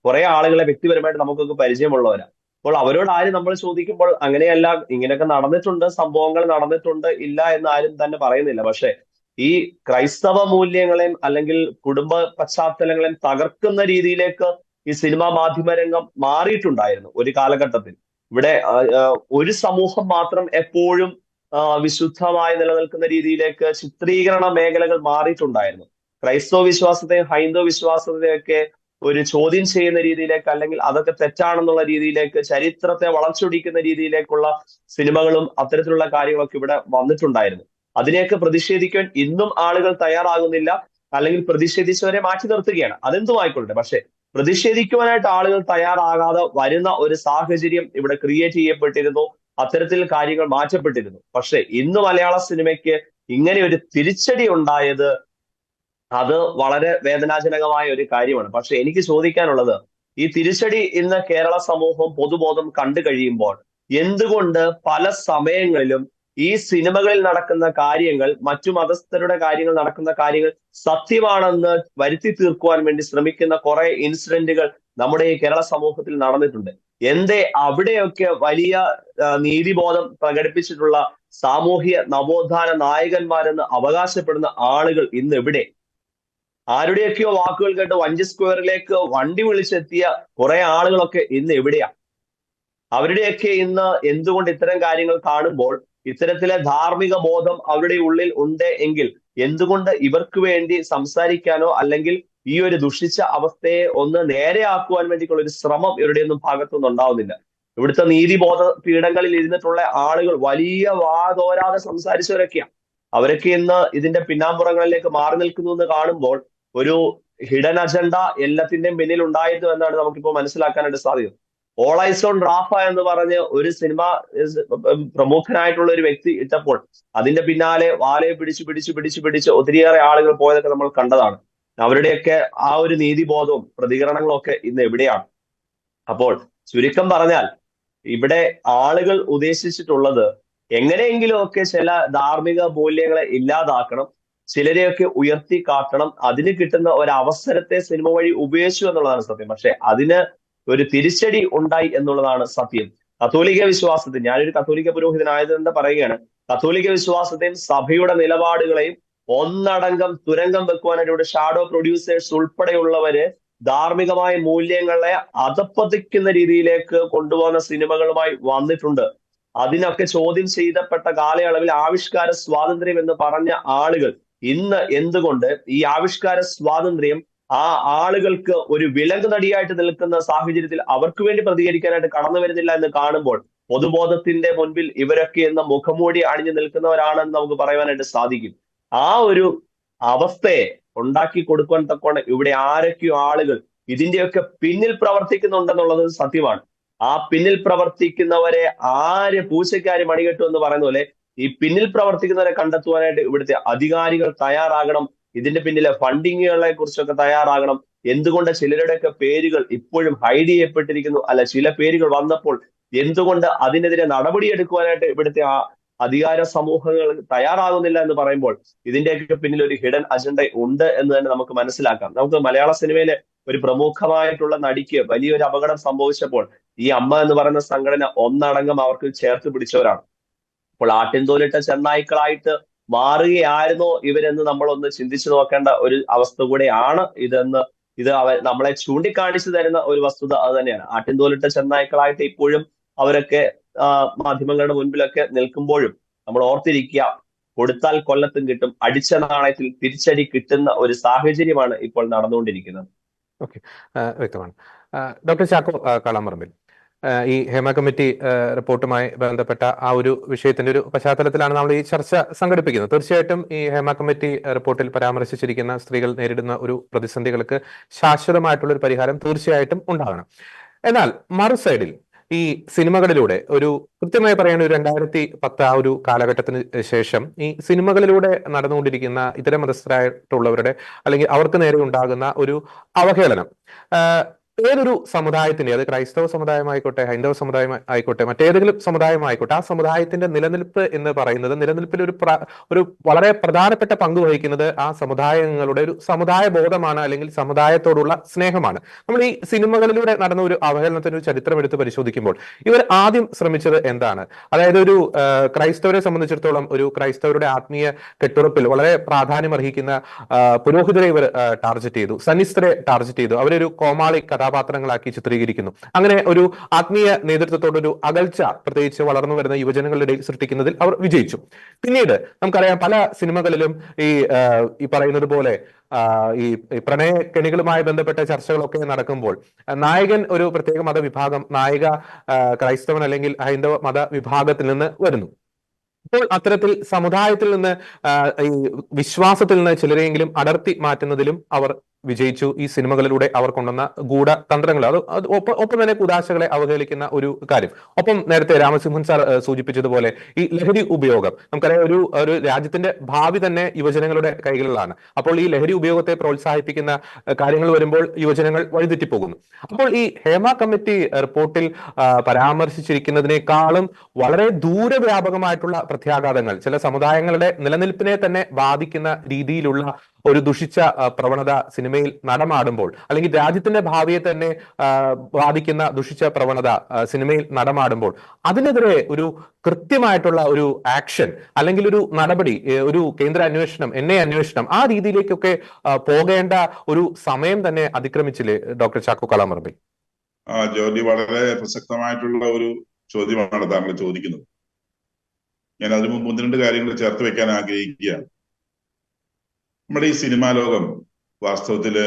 കുറെ ആളുകളെ വ്യക്തിപരമായിട്ട് നമുക്കൊക്കെ പരിചയമുള്ളവരാണ്. അപ്പോൾ അവരോട് ആരും നമ്മൾ ചോദിക്കുമ്പോൾ അങ്ങനെയല്ല, ഇങ്ങനെയൊക്കെ നടന്നിട്ടുണ്ട്, സംഭവങ്ങൾ നടന്നിട്ടുണ്ട്, ഇല്ല എന്ന് ആരും തന്നെ പറയുന്നില്ല. പക്ഷെ ഈ ക്രൈസ്തവ മൂല്യങ്ങളെയും അല്ലെങ്കിൽ കുടുംബ പശ്ചാത്തലങ്ങളെയും തകർക്കുന്ന രീതിയിലേക്ക് ഈ സിനിമാ മാധ്യമ രംഗം മാറിയിട്ടുണ്ടായിരുന്നു ഒരു കാലഘട്ടത്തിൽ. ഇവിടെ ഒരു സമൂഹം മാത്രം എപ്പോഴും വിശുദ്ധമായി നിലനിൽക്കുന്ന രീതിയിലേക്ക് ചിത്രീകരണ മേഖലകൾ മാറിയിട്ടുണ്ടായിരുന്നു. ക്രൈസ്തവ വിശ്വാസത്തെയും ഹൈന്ദവ വിശ്വാസത്തെയൊക്കെ ഒരു ചോദ്യം ചെയ്യുന്ന രീതിയിലേക്ക്, അല്ലെങ്കിൽ അതൊക്കെ തെറ്റാണെന്നുള്ള രീതിയിലേക്ക്, ചരിത്രത്തെ വളച്ചൊടിക്കുന്ന രീതിയിലേക്കുള്ള സിനിമകളും അത്തരത്തിലുള്ള കാര്യങ്ങളൊക്കെ ഇവിടെ വന്നിട്ടുണ്ടായിരുന്നു. അതിനെയൊക്കെ പ്രതിഷേധിക്കാൻ ഇന്നും ആളുകൾ തയ്യാറാകുന്നില്ല, അല്ലെങ്കിൽ പ്രതിഷേധിച്ചവരെ മാറ്റി നിർത്തുകയാണ്. അതെന്തും ആയിക്കൊള്ളട്ടെ. പക്ഷെ പ്രതിഷേധിക്കുവാനായിട്ട് ആളുകൾ തയ്യാറാകാതെ വരുന്ന ഒരു സാഹചര്യം ഇവിടെ ക്രിയേറ്റ് ചെയ്യപ്പെട്ടിരുന്നു. അത്തരത്തിൽ കാര്യങ്ങൾ മാറ്റപ്പെട്ടിരുന്നു. പക്ഷെ ഇന്ന് മലയാള സിനിമയ്ക്ക് ഇങ്ങനെ ഒരു തിരിച്ചടി ഉണ്ടായത് അത് വളരെ വേദനാജനകമായ ഒരു കാര്യമാണ്. പക്ഷെ എനിക്ക് ചോദിക്കാനുള്ളത്, ഈ തിരിച്ചടി ഇന്ന് കേരള സമൂഹം പൊതുബോധം കണ്ടു കഴിയുമ്പോൾ എന്തുകൊണ്ട് പല സമയങ്ങളിലും ഈ സിനിമകളിൽ നടക്കുന്ന കാര്യങ്ങൾ, മറ്റു മതസ്ഥരുടെ കാര്യങ്ങൾ നടക്കുന്ന കാര്യങ്ങൾ സത്യമാണെന്ന് വരുത്തി തീർക്കുവാൻ വേണ്ടി ശ്രമിക്കുന്ന കുറെ ഇൻസിഡന്റുകൾ നമ്മുടെ ഈ കേരള സമൂഹത്തിൽ നടന്നിട്ടുണ്ട്? എന്തേ അവിടെയൊക്കെ വലിയ നീതിബോധം പ്രകടിപ്പിച്ചിട്ടുള്ള സാമൂഹ്യ നവോത്ഥാന നായകന്മാരെന്ന് അവകാശപ്പെടുന്ന ആളുകൾ ഇന്ന് എവിടെ? ആരുടെയൊക്കെയോ വാക്കുകൾ കേട്ട് വഞ്ചി സ്ക്വയറിലേക്ക് വണ്ടി വിളിച്ചെത്തിയ കുറെ ആളുകളൊക്കെ ഇന്ന് എവിടെയാ? അവരുടെയൊക്കെ ഇന്ന് എന്തുകൊണ്ട് ഇത്തരം കാര്യങ്ങൾ കാണുമ്പോൾ ഇത്തരത്തിലെ ധാർമ്മിക ബോധം അവരുടെ ഉള്ളിൽ ഉണ്ട് എങ്കിൽ എന്തുകൊണ്ട് ഇവർക്ക് വേണ്ടി സംസാരിക്കാനോ അല്ലെങ്കിൽ ഈ ഒരു ദുഷിച്ച അവസ്ഥയെ ഒന്ന് നേരെയാക്കുവാൻ വേണ്ടിയിട്ടുള്ള ഒരു ശ്രമം ഇവരുടെ ഒന്നും ഭാഗത്തുനിന്ന് ഉണ്ടാവുന്നില്ല? ഇവിടുത്തെ നീതിബോധ പീഠങ്ങളിൽ ഇരുന്നിട്ടുള്ള ആളുകൾ വലിയ വാതോരാതെ സംസാരിച്ചവരൊക്കെയാണ്. അവരൊക്കെ ഇന്ന് ഇതിന്റെ പിന്നാമ്പുറങ്ങളിലേക്ക് മാറി നിൽക്കുന്നു എന്ന് കാണുമ്പോൾ ഒരു ഹിഡൻ അജണ്ട എല്ലാത്തിന്റെയും പിന്നിൽ ഉണ്ടായിരുന്നു എന്നാണ് നമുക്കിപ്പോൾ മനസ്സിലാക്കാനായിട്ട് സാധിക്കും. ഓൾ ഐസ് ഓൺ റാഫ എന്ന് പറഞ്ഞ് ഒരു സിനിമ പ്രമുഖനായിട്ടുള്ള ഒരു വ്യക്തി ഇട്ടപ്പോൾ അതിന്റെ പിന്നാലെ വാലയെ പിടിച്ച് ഒത്തിരിയേറെ ആളുകൾ പോയതൊക്കെ നമ്മൾ കണ്ടതാണ്. അവരുടെയൊക്കെ ആ ഒരു നീതിബോധവും പ്രതികരണങ്ങളും ഒക്കെ ഇന്ന് എവിടെയാണ്? അപ്പോൾ ചുരുക്കം പറഞ്ഞാൽ ഇവിടെ ആളുകൾ ഉദ്ദേശിച്ചിട്ടുള്ളത് എങ്ങനെയെങ്കിലും ഒക്കെ ചില ധാർമ്മിക മൂല്യങ്ങളെ ഇല്ലാതാക്കണം, ചിലരെയൊക്കെ ഉയർത്തി കാട്ടണം, അതിന് കിട്ടുന്ന ഒരു അവസരത്തെ സിനിമ വഴി ഉപയോഗിച്ചു എന്നുള്ളതാണ് സത്യം. പക്ഷെ അതിന് ഒരു തിരിച്ചടി ഉണ്ടായി എന്നുള്ളതാണ് സത്യം. കത്തോലിക്ക വിശ്വാസത്തിൽ, ഞാനൊരു കത്തോലിക്ക പുരോഹിതനായതുകൊണ്ട് പറയുകയാണ്, കത്തോലിക്ക വിശ്വാസത്തെയും സഭയുടെ നിലപാടുകളെയും ഒന്നടങ്കം തുരങ്കം വെക്കുവാനായിട്ട് ഇവിടെ ഷാഡോ പ്രൊഡ്യൂസേഴ്സ് ഉൾപ്പെടെയുള്ളവര് ധാർമ്മികമായ മൂല്യങ്ങളെ അധപ്പതിക്കുന്ന രീതിയിലേക്ക് കൊണ്ടുപോകുന്ന സിനിമകളുമായി വന്നിട്ടുണ്ട്. അതിനൊക്കെ ചോദ്യം ചെയ്യപ്പെട്ട കാലയളവിൽ ആവിഷ്കാര സ്വാതന്ത്ര്യം എന്ന് പറഞ്ഞ ആളുകൾ ഇന്ന് എന്തുകൊണ്ട് ഈ ആവിഷ്കാര സ്വാതന്ത്ര്യം ആ ആളുകൾക്ക് ഒരു വിലങ്ങ് നടിയായിട്ട് നിൽക്കുന്ന സാഹചര്യത്തിൽ അവർക്ക് വേണ്ടി പ്രതികരിക്കാനായിട്ട് കടന്നു വരുന്നില്ല എന്ന് കാണുമ്പോൾ പൊതുബോധത്തിന്റെ മുൻപിൽ ഇവരൊക്കെ എന്ന മുഖംമൂടി അണിഞ്ഞു നിൽക്കുന്നവരാണെന്ന് നമുക്ക് പറയുവാനായിട്ട് സാധിക്കും. ആ ഒരു അവസ്ഥയെ ഉണ്ടാക്കി കൊടുക്കുവാൻ തക്കോണം ഇവിടെ ആരൊക്കെയോ ആളുകൾ ഇതിന്റെയൊക്കെ പിന്നിൽ പ്രവർത്തിക്കുന്നുണ്ടെന്നുള്ളത് സത്യമാണ്. ആ പിന്നിൽ പ്രവർത്തിക്കുന്നവരെ ആര് പൂച്ചയ്ക്കാര് മണികെട്ടു എന്ന് പറയുന്ന പോലെ ഈ പിന്നിൽ പ്രവർത്തിക്കുന്നവരെ കണ്ടെത്തുവാനായിട്ട് ഇവിടുത്തെ അധികാരികൾ തയ്യാറാകണം. ഇതിന്റെ പിന്നിലെ ഫണ്ടിങ്ങുകളെ കുറിച്ചൊക്കെ തയ്യാറാകണം. എന്തുകൊണ്ട് ചിലരുടെയൊക്കെ പേരുകൾ ഇപ്പോഴും ഹൈഡ് ചെയ്യപ്പെട്ടിരിക്കുന്നു, അല്ല ചില പേരുകൾ വന്നപ്പോൾ എന്തുകൊണ്ട് അതിനെതിരെ നടപടിയെടുക്കുവാനായിട്ട് ഇവിടുത്തെ അധികാര സമൂഹങ്ങൾ തയ്യാറാകുന്നില്ല എന്ന് പറയുമ്പോൾ ഇതിന്റെയൊക്കെ പിന്നിൽ ഒരു ഹിഡൻ അജണ്ട ഉണ്ട് എന്ന് തന്നെ നമുക്ക് മനസ്സിലാക്കാം. നമുക്ക് മലയാള സിനിമയിലെ ഒരു പ്രമുഖമായിട്ടുള്ള നടിക്ക് വലിയൊരു അപകടം സംഭവിച്ചപ്പോൾ ഈ അമ്മ എന്ന് പറയുന്ന സംഘടന ഒന്നടങ്കം അവർക്ക് ചേർത്ത് പിടിച്ചവരാണ്. അപ്പോൾ ആട്ടിൻതോലിട്ട ചെന്നായ്ക്കളായിട്ട് മാറുകയായിരുന്നോ ഇവരെന്ന് നമ്മളൊന്ന് ചിന്തിച്ചു നോക്കേണ്ട ഒരു അവസ്ഥ കൂടെയാണ് ഇത് നമ്മളെ ചൂണ്ടിക്കാണിച്ചു തരുന്ന ഒരു വസ്തുത അത് തന്നെയാണ്. ആട്ടിൻതോലിട്ട ചെന്നായ്ക്കളായിട്ട് ഇപ്പോഴും അവരൊക്കെ മാധ്യമങ്ങളുടെ മുൻപിലൊക്കെ നിൽക്കുമ്പോഴും നമ്മൾ ഓർത്തിരിക്കുക, കൊടുത്താൽ കൊല്ലത്തും കിട്ടും, അടിച്ച നാണയത്തിൽ തിരിച്ചടി കിട്ടുന്ന ഒരു സാഹചര്യമാണ് ഇപ്പോൾ നടന്നുകൊണ്ടിരിക്കുന്നത്. ഓക്കെ, വ്യക്തമാണ്. ഡോക്ടർ ചാക്കോ കാളാമ്പറമ്പിൽ, ഈ ഹേമ കമ്മിറ്റി റിപ്പോർട്ടുമായി ബന്ധപ്പെട്ട ആ ഒരു വിഷയത്തിന്റെ ഒരു പശ്ചാത്തലത്തിലാണ് നമ്മൾ ഈ ചർച്ച സംഘടിപ്പിക്കുന്നത്. തീർച്ചയായിട്ടും ഈ ഹേമ കമ്മിറ്റി റിപ്പോർട്ടിൽ പരാമർശിച്ചിരിക്കുന്ന സ്ത്രീകൾ നേരിടുന്ന ഒരു പ്രതിസന്ധികൾക്ക് ശാശ്വതമായിട്ടുള്ള ഒരു പരിഹാരം തീർച്ചയായിട്ടും ഉണ്ടാകണം. എന്നാൽ മറു സൈഡിൽ ഈ സിനിമകളിലൂടെ ഒരു കൃത്യമായി പറയുന്ന ഒരു 2010 ആ ഒരു കാലഘട്ടത്തിന് ശേഷം ഈ സിനിമകളിലൂടെ നടന്നുകൊണ്ടിരിക്കുന്ന ഇതര മതസ്ഥരായിട്ടുള്ളവരുടെ അല്ലെങ്കിൽ അവർക്ക് നേരെ ഉണ്ടാകുന്ന ഒരു അവഹേളനം ഏതൊരു സമുദായത്തിന്റെ, അത് ക്രൈസ്തവ സമുദായമായിക്കോട്ടെ, ഹൈന്ദവ സമുദായം ആയിക്കോട്ടെ, മറ്റേതെങ്കിലും സമുദായമായിക്കോട്ടെ, ആ സമുദായത്തിന്റെ നിലനിൽപ്പ് എന്ന് പറയുന്നത്, നിലനിൽപ്പിൽ ഒരു വളരെ പ്രധാനപ്പെട്ട പങ്ക് വഹിക്കുന്നത് ആ സമുദായങ്ങളുടെ ഒരു സമുദായ ബോധമാണ്, അല്ലെങ്കിൽ സമുദായത്തോടുള്ള സ്നേഹമാണ്. നമ്മൾ ഈ സിനിമകളിലൂടെ നടന്ന ഒരു അവഹേളനത്തിന് ഒരു ചരിത്രം എടുത്ത് പരിശോധിക്കുമ്പോൾ ഇവർ ആദ്യം ശ്രമിച്ചത് എന്താണ്? അതായത് ഒരു ക്രൈസ്തവരെ സംബന്ധിച്ചിടത്തോളം ഒരു ക്രൈസ്തവരുടെ ആത്മീയ കെട്ടുറപ്പിൽ വളരെ പ്രാധാന്യം അർഹിക്കുന്ന പുരോഹിതരെ ഇവർ ടാർഗറ്റ് ചെയ്തു, സന്യസ്തരെ ടാർഗറ്റ് ചെയ്തു, അവരൊരു കോമാളി കഥാപാത്രങ്ങളാക്കി ചിത്രീകരിക്കുന്നു. അങ്ങനെ ഒരു ആത്മീയ നേതൃത്വത്തോടൊരു അകൽച്ച പ്രത്യേകിച്ച് വളർന്നു വരുന്ന യുവജനങ്ങളുടെ ഇടയിൽ സൃഷ്ടിക്കുന്നതിൽ അവർ വിജയിച്ചു. പിന്നീട് നമുക്കറിയാം പല സിനിമകളിലും ഈ പറയുന്നത് പോലെ ഈ പ്രണയ കെണികളുമായി ബന്ധപ്പെട്ട ചർച്ചകളൊക്കെ നടക്കുമ്പോൾ നായകൻ ഒരു പ്രത്യേക മതവിഭാഗം, നായിക ക്രൈസ്തവൻ അല്ലെങ്കിൽ ഹൈന്ദവ മതവിഭാഗത്തിൽ നിന്ന് വരുന്നു. അപ്പോൾ അത്തരത്തിൽ സമുദായത്തിൽ നിന്ന് ഈ വിശ്വാസത്തിൽ നിന്ന് ചിലരെങ്കിലും അടർത്തി മാറ്റുന്നതിലും അവർ വിജയിച്ചു. ഈ സിനിമകളിലൂടെ അവർ കൊണ്ടുവന്ന ഗൂഢതന്ത്രങ്ങൾ, അത് ഒപ്പം തന്നെ കുദാശകളെ അവഹേളിക്കുന്ന ഒരു കാര്യം. ഒപ്പം നേരത്തെ രാമസിംഹൻ സാർ സൂചിപ്പിച്ചതുപോലെ ഈ ലഹരി ഉപയോഗം, നമുക്കറിയാം ഒരു രാജ്യത്തിന്റെ ഭാവി തന്നെ യുവജനങ്ങളുടെ കൈകളിലാണ്. അപ്പോൾ ഈ ലഹരി ഉപയോഗത്തെ പ്രോത്സാഹിപ്പിക്കുന്ന കാര്യങ്ങൾ വരുമ്പോൾ യുവജനങ്ങൾ വഴിതെറ്റിപ്പോകുന്നു. അപ്പോൾ ഈ ഹേമ കമ്മിറ്റി റിപ്പോർട്ടിൽ പരാമർശിച്ചിരിക്കുന്നതിനേക്കാളും വളരെ ദൂരവ്യാപകമായിട്ടുള്ള പ്രത്യാഘാതങ്ങൾ, ചില സമുദായങ്ങളുടെ നിലനിൽപ്പിനെ തന്നെ ബാധിക്കുന്ന രീതിയിലുള്ള ഒരു ദുഷിച്ച പ്രവണത സിനിമയിൽ നടമാടുമ്പോൾ, അല്ലെങ്കിൽ രാജ്യത്തിന്റെ ഭാവിയെ തന്നെ ബാധിക്കുന്ന ദുഷിച്ച പ്രവണത സിനിമയിൽ നടമാടുമ്പോൾ അതിനെതിരെ ഒരു കൃത്യമായിട്ടുള്ള ഒരു ആക്ഷൻ അല്ലെങ്കിൽ ഒരു നടപടി, ഒരു കേന്ദ്ര അന്വേഷണം, അന്വേഷണം, ആ രീതിയിലേക്കൊക്കെ പോകേണ്ട ഒരു സമയം തന്നെ അതിക്രമിച്ചില്ലേ ഡോക്ടർ ചാക്കോ കാളാമ്പറമ്പിൽ? ജോലി, വളരെ പ്രസക്തമായിട്ടുള്ള ഒരു ചോദ്യമാണ് താങ്കൾ ചോദിക്കുന്നത്. ഞാൻ അതിനു മുമ്പ് 1-2 കാര്യങ്ങൾ ചേർത്ത് വെക്കാൻ ആഗ്രഹിക്കുകയാണ്. നമ്മുടെ ഈ സിനിമാ ലോകം വാസ്തവത്തില്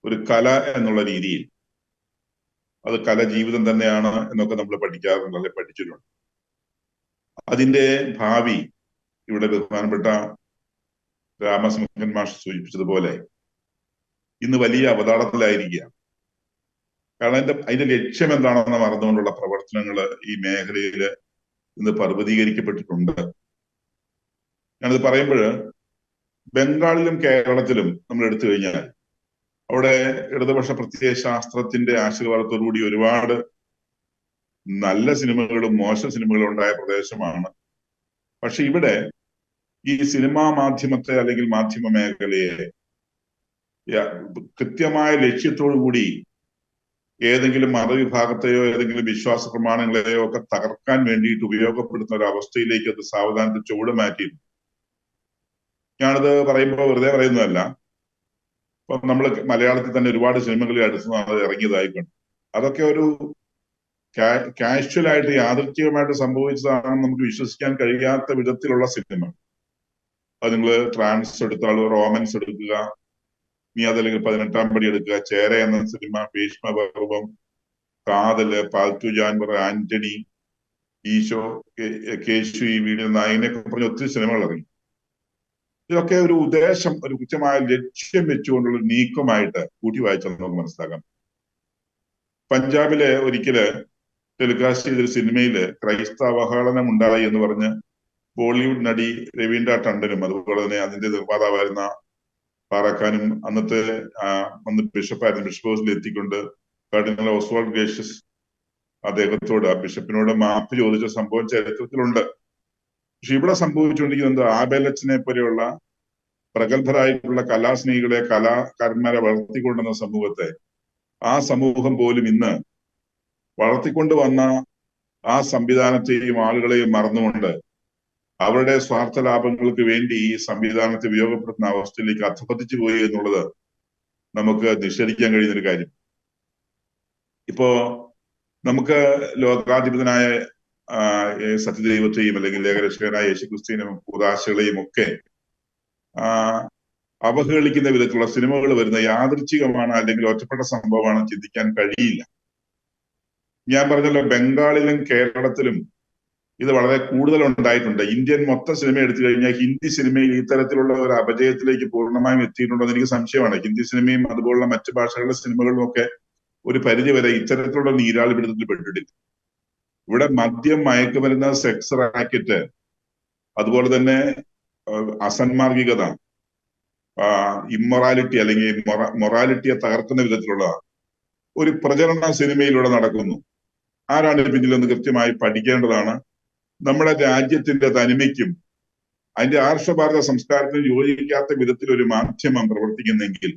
ഒരു കല എന്നുള്ള രീതിയിൽ, അത് കല ജീവിതം തന്നെയാണ് എന്നൊക്കെ നമ്മൾ പഠിക്കാറുണ്ട്, അല്ലെ പഠിച്ചിട്ടുണ്ട്. അതിന്റെ ഭാവി ഇവിടെ ബഹുമാനപ്പെട്ട രാമസിംഹൻ മാഷ് സൂചിപ്പിച്ചതുപോലെ ഇന്ന് വലിയ അവതാളത്തിലായിരിക്കുകയാണ്. കാരണം അതിന്റെ ലക്ഷ്യം എന്താണെന്ന് മറന്നുകൊണ്ടുള്ള പ്രവർത്തനങ്ങൾ ഈ മേഖലയിൽ ഇന്ന് പർവ്വതീകരിക്കപ്പെട്ടിട്ടുണ്ട്. ഞാനത് പറയുമ്പോൾ ബംഗാളിലും കേരളത്തിലും നമ്മൾ എടുത്തു കഴിഞ്ഞാൽ അവിടെ ഇടതുപക്ഷ പ്രത്യയ ശാസ്ത്രത്തിന്റെ ആശീർവാദത്തോടുകൂടി ഒരുപാട് നല്ല സിനിമകളും മോശം സിനിമകളും ഉണ്ടായ പ്രദേശമാണ്. പക്ഷെ ഇവിടെ ഈ സിനിമാ മാധ്യമത്തെ അല്ലെങ്കിൽ മാധ്യമ മേഖലയെ കൃത്യമായ ലക്ഷ്യത്തോടു കൂടി ഏതെങ്കിലും മതവിഭാഗത്തെയോ ഏതെങ്കിലും വിശ്വാസ പ്രമാണങ്ങളെയോ ഒക്കെ തകർക്കാൻ വേണ്ടിയിട്ട് ഉപയോഗപ്പെടുത്തുന്ന ഒരു അവസ്ഥയിലേക്ക് അത് സാവധാനത്തിൽ ചുവട് മാറ്റിയിരുന്നു. ഞാനത് പറയുമ്പോൾ വെറുതെ പറയുന്നതല്ല. ഇപ്പൊ നമ്മൾ മലയാളത്തിൽ തന്നെ ഒരുപാട് സിനിമകളിൽ അടുത്ത് ഇറങ്ങിയതായിക്കൊണ്ട് അതൊക്കെ ഒരു കാഷ്വലായിട്ട് യാദൃച്ഛികമായിട്ട് സംഭവിച്ചതാണെന്ന് നമുക്ക് വിശ്വസിക്കാൻ കഴിയാത്ത വിധത്തിലുള്ള സിനിമ. അത് നിങ്ങൾ ട്രാൻസ് എടുത്താൽ, റോമൻസ് എടുക്കുക, നീ അതല്ലെങ്കിൽ 18-ാം പടി എടുക്കുക, ചേര എന്ന സിനിമ, ഭീഷ്മപർവം, കാതല്, പാൽത്തു ജാൻവർ, ആന്റണി, ഈശോ, കേശു, ഈ വീടിന് നായകനൊക്കെ പറഞ്ഞ ഒത്തിരി സിനിമകൾ ഇറങ്ങി. ഇതൊക്കെ ഒരു ഉദ്ദേശം, ഒരു കൃത്യമായ ലക്ഷ്യം വെച്ചുകൊണ്ടുള്ള നീക്കമായിട്ട് കൂട്ടി വായിച്ചാൽ നമുക്ക് മനസ്സിലാക്കാം. പഞ്ചാബിലെ ഒരിക്കല് ടെലികാസ്റ്റ് ചെയ്തൊരു സിനിമയില് ക്രൈസ്തവ അവഹേളനം ഉണ്ടായി എന്ന് പറഞ്ഞ് ബോളിവുഡ് നടി രവീന്ദ്ര ടണ്ടനും അതുപോലെ തന്നെ അതിന്റെ നിർമ്മാതാവായിരുന്ന പാറക്കാനും അന്ന് ബിഷപ്പായിരുന്നു, ബിഷപ്പ് ഹൗസിൽ എത്തിക്കൊണ്ട് കർഡിനൽ ഓസ്വാൾഡ് ഗ്രേഷ്യസ് അദ്ദേഹത്തോട്, ആ ബിഷപ്പിനോട് മാപ്പ് ചോദിച്ച സംഭവം ചരിത്രത്തിലുണ്ട്. പക്ഷെ ഇവിടെ സംഭവിച്ചുകൊണ്ടിരിക്കുന്നത് ആബേലച്ചനെ പോലെയുള്ള പ്രഗത്ഭരായിട്ടുള്ള കലാസ്നേഹികളെ, കലാകാരന്മാരെ വളർത്തിക്കൊണ്ടുവന്ന സമൂഹത്തെ, ആ സമൂഹം പോലും ഇന്ന് വളർത്തിക്കൊണ്ടുവന്ന ആ സംവിധാനത്തെയും ആളുകളെയും മറന്നുകൊണ്ട് അവരുടെ സ്വാർത്ഥ ലാഭങ്ങൾക്ക് വേണ്ടി ഈ സംവിധാനത്തെ ഉപയോഗപ്പെടുത്തുന്ന അവസ്ഥയിലേക്ക് അധപതിച്ചു പോയി എന്നുള്ളത് നമുക്ക് നിഷേധിക്കാൻ കഴിയുന്നൊരു കാര്യം. ഇപ്പോ നമുക്ക് ലോകാധിപതനായ സത്യദൈവത്തെയും അല്ലെങ്കിൽ ഏകരക്ഷകനായ യേശുക്രിസ്തുവിനെയും കൂദാശകളെയും ഒക്കെ അവഹേളിക്കുന്ന വിധത്തിലുള്ള സിനിമകൾ വരുന്ന യാദൃച്ഛികമാണ് അല്ലെങ്കിൽ ഒറ്റപ്പെട്ട സംഭവമാണ് ചിന്തിക്കാൻ കഴിയില്ല. ഞാൻ പറഞ്ഞല്ലോ, ബംഗാളിലും കേരളത്തിലും ഇത് വളരെ കൂടുതൽ ഉണ്ടായിട്ടുണ്ട്. ഇന്ത്യൻ മൊത്തം സിനിമ എടുത്തു കഴിഞ്ഞാൽ ഹിന്ദി സിനിമയിൽ ഈ തരത്തിലുള്ള ഒരു അപജയത്തിലേക്ക് പൂർണ്ണമായും എത്തിയിട്ടുണ്ടോ എന്ന് എനിക്ക് സംശയമാണ്. ഹിന്ദി സിനിമയും അതുപോലുള്ള മറ്റു ഭാഷകളുടെ സിനിമകളും ഒക്കെ ഒരു പരിധി വരെ ഇത്തരത്തിലുള്ള നീരാളിപിടുത്തത്തിൽ പെട്ടിട്ടില്ല. ഇവിടെ മദ്യം, മയക്കുമരുന്ന്, സെക്സ് റാക്കറ്റ്, അതുപോലെ തന്നെ അസന്മാർഗികത, ഇമ്മൊറാലിറ്റി അല്ലെങ്കിൽ മൊറാലിറ്റിയെ തകർക്കുന്ന വിധത്തിലുള്ള ഒരു പ്രചരണ സിനിമയിലൂടെ നടക്കുന്നു. ആരാണ് പിന്നിലെന്ന് കൃത്യമായി പഠിക്കേണ്ടതാണ്. നമ്മുടെ രാജ്യത്തിന്റെ തനിമയ്ക്കും അതിന്റെ ആർഷഭാരത സംസ്കാരത്തിനും യോജിക്കാത്ത വിധത്തിൽ ഒരു മാധ്യമം പ്രവർത്തിക്കുന്നെങ്കിൽ,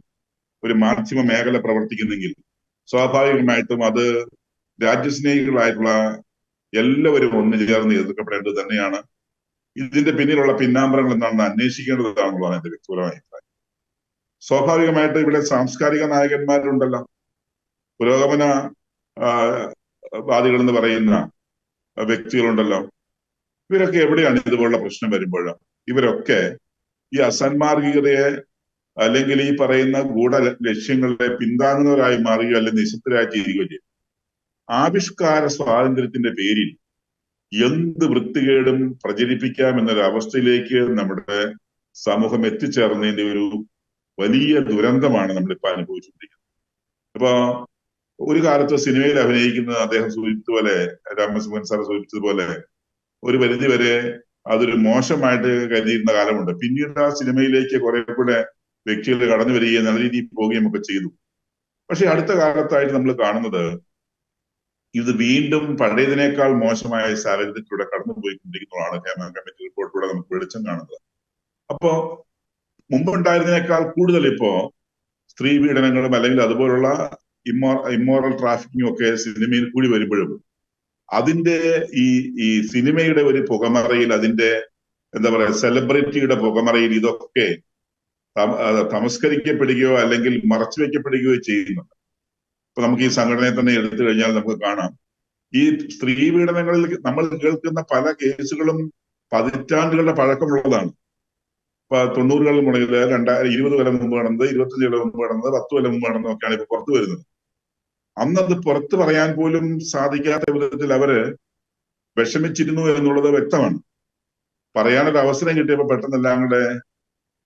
ഒരു മാധ്യമ മേഖല പ്രവർത്തിക്കുന്നെങ്കിൽ, സ്വാഭാവികമായിട്ടും അത് രാജ്യസ്നേഹികളായിട്ടുള്ള എല്ലാവരും ഒന്നു ചേർന്ന് എതിർക്കപ്പെടേണ്ടത് തന്നെയാണ്. ഇതിന്റെ പിന്നിലുള്ള പിന്നാമ്പറങ്ങൾ എന്താണെന്ന് അന്വേഷിക്കേണ്ടതാണെന്നുള്ളതാണ് എന്റെ വ്യക്തിപരമായ അഭിപ്രായം. സ്വാഭാവികമായിട്ട് ഇവിടെ സാംസ്കാരിക നായകന്മാരുണ്ടല്ലോ, പുരോഗമന വാദികൾ എന്ന് പറയുന്ന വ്യക്തികളുണ്ടല്ലോ. ഇവരൊക്കെ എവിടെയാണ് ഇതുപോലുള്ള പ്രശ്നം വരുമ്പോൾ? ഇവരൊക്കെ ഈ അസന്മാർഗികതയെ അല്ലെങ്കിൽ ഈ പറയുന്ന ഗൂഢ ലക്ഷ്യങ്ങളെ പിന്താങ്ങുന്നവരായി മാറുകയോ അല്ലെങ്കിൽ നിശബ്ദരായി തീരുകയോ ചെയ്യും. ആവിഷ്കാര സ്വാതന്ത്ര്യത്തിന്റെ പേരിൽ എന്ത് വൃത്തികേടും പ്രചരിപ്പിക്കാം എന്നൊരു അവസ്ഥയിലേക്ക് നമ്മുടെ സമൂഹം എത്തിച്ചേർന്നതിന്റെ ഒരു വലിയ ദുരന്തമാണ് നമ്മളിപ്പോ അനുഭവിച്ചുകൊണ്ടിരിക്കുന്നത്. അപ്പൊ ഒരു കാലത്ത് സിനിമയിൽ അഭിനയിക്കുന്നത് അദ്ദേഹം സൂചിപ്പിച്ചതുപോലെ, രാമസുബ്രഹ്മണ്യൻ സാർ സൂചിപ്പിച്ചതുപോലെ, ഒരു പരിധി വരെ അതൊരു മോശമായിട്ട് കരുതിയിരുന്ന കാലമുണ്ട്. പിന്നീട് ആ സിനിമയിലേക്ക് കുറെ കൂടെ വ്യക്തികൾ കടന്നു വരികയും നല്ല രീതിയിൽ പോവുകയും ഒക്കെ ചെയ്തു. പക്ഷെ അടുത്ത കാലത്തായിട്ട് നമ്മൾ കാണുന്നത് ഇത് വീണ്ടും പഴയതിനേക്കാൾ മോശമായ സാഹചര്യത്തിലൂടെ കടന്നുപോയിക്കൊണ്ടിരിക്കുന്നതാണ് ഹേമ കമ്മിറ്റി റിപ്പോർട്ടിലൂടെ നമുക്ക് വെളിച്ചം കാണുന്നത്. അപ്പോ മുമ്പുണ്ടായിരുന്നതിനേക്കാൾ കൂടുതൽ ഇപ്പോ സ്ത്രീ പീഡനങ്ങളും അല്ലെങ്കിൽ അതുപോലുള്ള ഇമ്മോറൽ ട്രാഫിക്കിങ്ങും ഒക്കെ സിനിമയിൽ കൂടി വരുമ്പോഴും അതിന്റെ ഈ സിനിമയുടെ ഒരു പുകമറയിൽ, അതിന്റെ എന്താ പറയാ സെലിബ്രിറ്റിയുടെ പുകമറയിൽ ഇതൊക്കെ തമസ്കരിക്കപ്പെടുകയോ അല്ലെങ്കിൽ മറച്ചു വെക്കപ്പെടുകയോ ചെയ്യുന്നുണ്ട്. ഇപ്പൊ നമുക്ക് ഈ സംഘടനയെ തന്നെ എടുത്തു കഴിഞ്ഞാൽ നമുക്ക് കാണാം, ഈ സ്ത്രീ പീഡനങ്ങളിൽ നമ്മൾ കേൾക്കുന്ന പല കേസുകളും പതിറ്റാണ്ടുകളുടെ പഴക്കമുള്ളതാണ്. ഇപ്പൊ 90-കൾ മുതൽ 20 കൊല്ലം മുമ്പ് നടന്നത്, 25 കൊല്ലം മുമ്പ് നടന്നത്, 10 കൊല്ലം മുമ്പ് നടന്നതൊക്കെയാണ് ഇപ്പൊ പുറത്തു വരുന്നത്. അന്നത് പുറത്തു പറയാൻ പോലും സാധിക്കാത്ത വിധത്തിൽ അവര് വിഷമിച്ചിരുന്നു എന്നുള്ളത് വ്യക്തമാണ്. പറയാനൊരു അവസരം കിട്ടിയപ്പോ പെട്ടെന്നെല്ലാം കൂടെ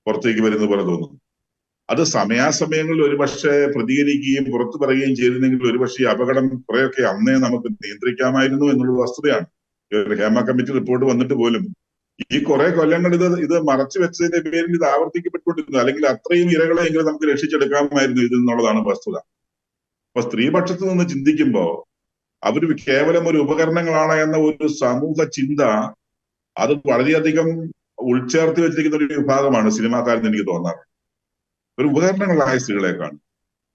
പുറത്തേക്ക് വരുന്ന പോലെ തോന്നുന്നു. അത് സമയാസമയങ്ങളിൽ ഒരുപക്ഷെ പ്രതികരിക്കുകയും പുറത്തു പറയുകയും ചെയ്തിരുന്നെങ്കിൽ ഒരുപക്ഷെ ഈ അപകടം കുറെയൊക്കെ അന്നേ നമുക്ക് നിയന്ത്രിക്കാമായിരുന്നു എന്നുള്ളത് വസ്തുതയാണ്. ഹേമ കമ്മിറ്റി റിപ്പോർട്ട് വന്നിട്ട് പോലും ഈ കുറെ കൊല്ലങ്ങൾ ഇത് മറച്ചു വെച്ചതിന്റെ പേരിൽ ഇത് ആവർത്തിക്കപ്പെട്ടുകൊണ്ടിരുന്നു. അല്ലെങ്കിൽ അത്രയും ഇരകളെങ്കിലും നമുക്ക് രക്ഷിച്ചെടുക്കാമായിരുന്നു ഇതിൽ നിന്നുള്ളതാണ് വസ്തുത. അപ്പൊ സ്ത്രീപക്ഷത്ത് നിന്ന് ചിന്തിക്കുമ്പോ അവര് കേവലം ഒരു ഉപകരണങ്ങളാണ് എന്ന ഒരു സമൂഹ ചിന്ത അത് വളരെയധികം ഉൾച്ചേർത്ത് വെച്ചിരിക്കുന്ന ഒരു വിഭാഗമാണ് സിനിമാക്കാരെന്ന് എനിക്ക് തോന്നാറ്. ഒരു ഉപകരണങ്ങളായ സ്ത്രീകളെ കാണും.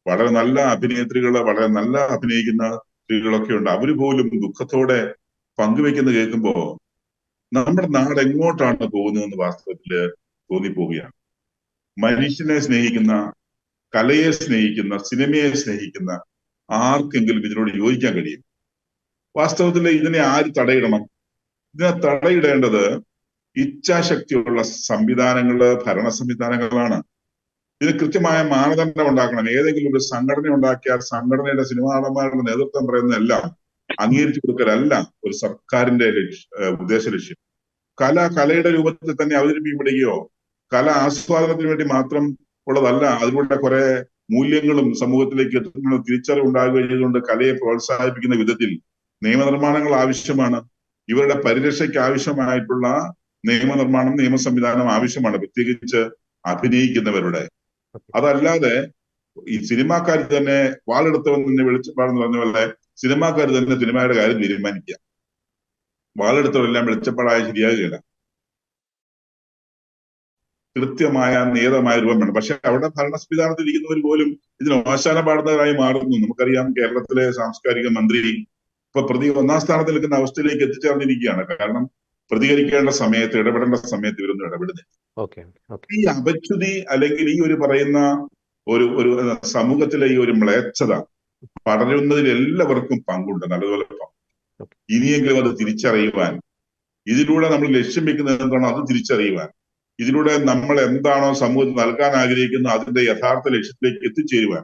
വളരെ നല്ല അഭിനേത്രികള്, വളരെ നല്ല അഭിനയിക്കുന്ന സ്ത്രീകളൊക്കെ ഉണ്ട്. അവര് പോലും ദുഃഖത്തോടെ പങ്കുവെക്കുന്ന കേൾക്കുമ്പോ നമ്മുടെ നാട് എങ്ങോട്ടാണ് പോകുന്നതെന്ന് വാസ്തവത്തില് തോന്നിപ്പോവുകയാണ്. മനുഷ്യനെ സ്നേഹിക്കുന്ന, കലയെ സ്നേഹിക്കുന്ന, സിനിമയെ സ്നേഹിക്കുന്ന ആർക്കെങ്കിലും ഇതിനോട് യോജിക്കാൻ കഴിയും? വാസ്തവത്തിൽ ഇതിനെ ആര് തടയിടണം? ഇതിനെ തടയിടേണ്ടത് ഇച്ഛാശക്തിയുള്ള സംവിധാനങ്ങള്, ഭരണ സംവിധാനങ്ങളാണ്. ഇതിന് കൃത്യമായ മാനദണ്ഡം ഉണ്ടാക്കണം. ഏതെങ്കിലും ഒരു സംഘടന ഉണ്ടാക്കിയാൽ സംഘടനയുടെ സിനിമാ നടന്മാരുടെ നേതൃത്വം പറയുന്നതെല്ലാം അംഗീകരിച്ചു കൊടുക്കലല്ല ഒരു സർക്കാരിന്റെ ഉദ്ദേശ ലക്ഷ്യം. കലയുടെ രൂപത്തിൽ തന്നെ അവതരിപ്പിക്കപ്പെടുകയോ കല ആസ്വാദനത്തിന് വേണ്ടി മാത്രം ഉള്ളതല്ല. അതിലൂടെ കുറെ മൂല്യങ്ങളും സമൂഹത്തിലേക്ക് എത്തുന്ന തിരിച്ചറിവുണ്ടാകുകയും ചെയ്തുകൊണ്ട് കലയെ പ്രോത്സാഹിപ്പിക്കുന്ന വിധത്തിൽ നിയമനിർമ്മാണങ്ങൾ ആവശ്യമാണ്. ഇവരുടെ പരിരക്ഷയ്ക്ക് ആവശ്യമായിട്ടുള്ള നിയമനിർമ്മാണം, നിയമ സംവിധാനം ആവശ്യമാണ്, പ്രത്യേകിച്ച് അഭിനയിക്കുന്നവരുടെ. അതല്ലാതെ ഈ സിനിമാക്കാർ തന്നെ വാളെടുത്തവൻ തന്നെ വെളിച്ചപ്പാടെന്ന് പറഞ്ഞ പോലെ സിനിമാക്കാർ തന്നെ സിനിമയുടെ കാര്യം തീരുമാനിക്കുക. വാളെടുത്തവരെല്ലാം വെളിച്ചപ്പാടായ ശരിയാകുകയില്ല. കൃത്യമായ നിയതമായ രൂപം വേണം. പക്ഷെ അവിടെ ഭരണ സംവിധാനത്തിൽ ഇരിക്കുന്നവർ പോലും ഇതിന് ഓശാന പാടുന്നവരായി മാറുന്നു. നമുക്കറിയാം, കേരളത്തിലെ സാംസ്കാരിക മന്ത്രി ഇപ്പൊ ഒന്നാം സ്ഥാനത്ത് നിൽക്കുന്ന അവസ്ഥയിലേക്ക് എത്തിച്ചേർന്നിരിക്കുകയാണ്. കാരണം പ്രതികരിക്കേണ്ട സമയത്ത്, ഇടപെടേണ്ട സമയത്ത് ഇവരൊന്നും ഇടപെടുന്നില്ല. ഈ അപച്യുതി അല്ലെങ്കിൽ ഈ ഒരു പറയുന്ന ഒരു സമൂഹത്തിലെ ഈ ഒരു മ്ലേച്ഛത പടരുന്നതിൽ എല്ലാവർക്കും പങ്കുണ്ട്, നല്ലതുപോലെ പങ്കുണ്ട്. ഇനിയെങ്കിലും അത് തിരിച്ചറിയുവാൻ, ഇതിലൂടെ നമ്മൾ ലക്ഷ്യം വെക്കുന്നത് എന്താണോ അത് തിരിച്ചറിയുവാൻ, ഇതിലൂടെ നമ്മൾ എന്താണോ സമൂഹത്തിൽ നൽകാൻ ആഗ്രഹിക്കുന്നത് അതിന്റെ യഥാർത്ഥ ലക്ഷ്യത്തിലേക്ക് എത്തിച്ചേരുവാൻ,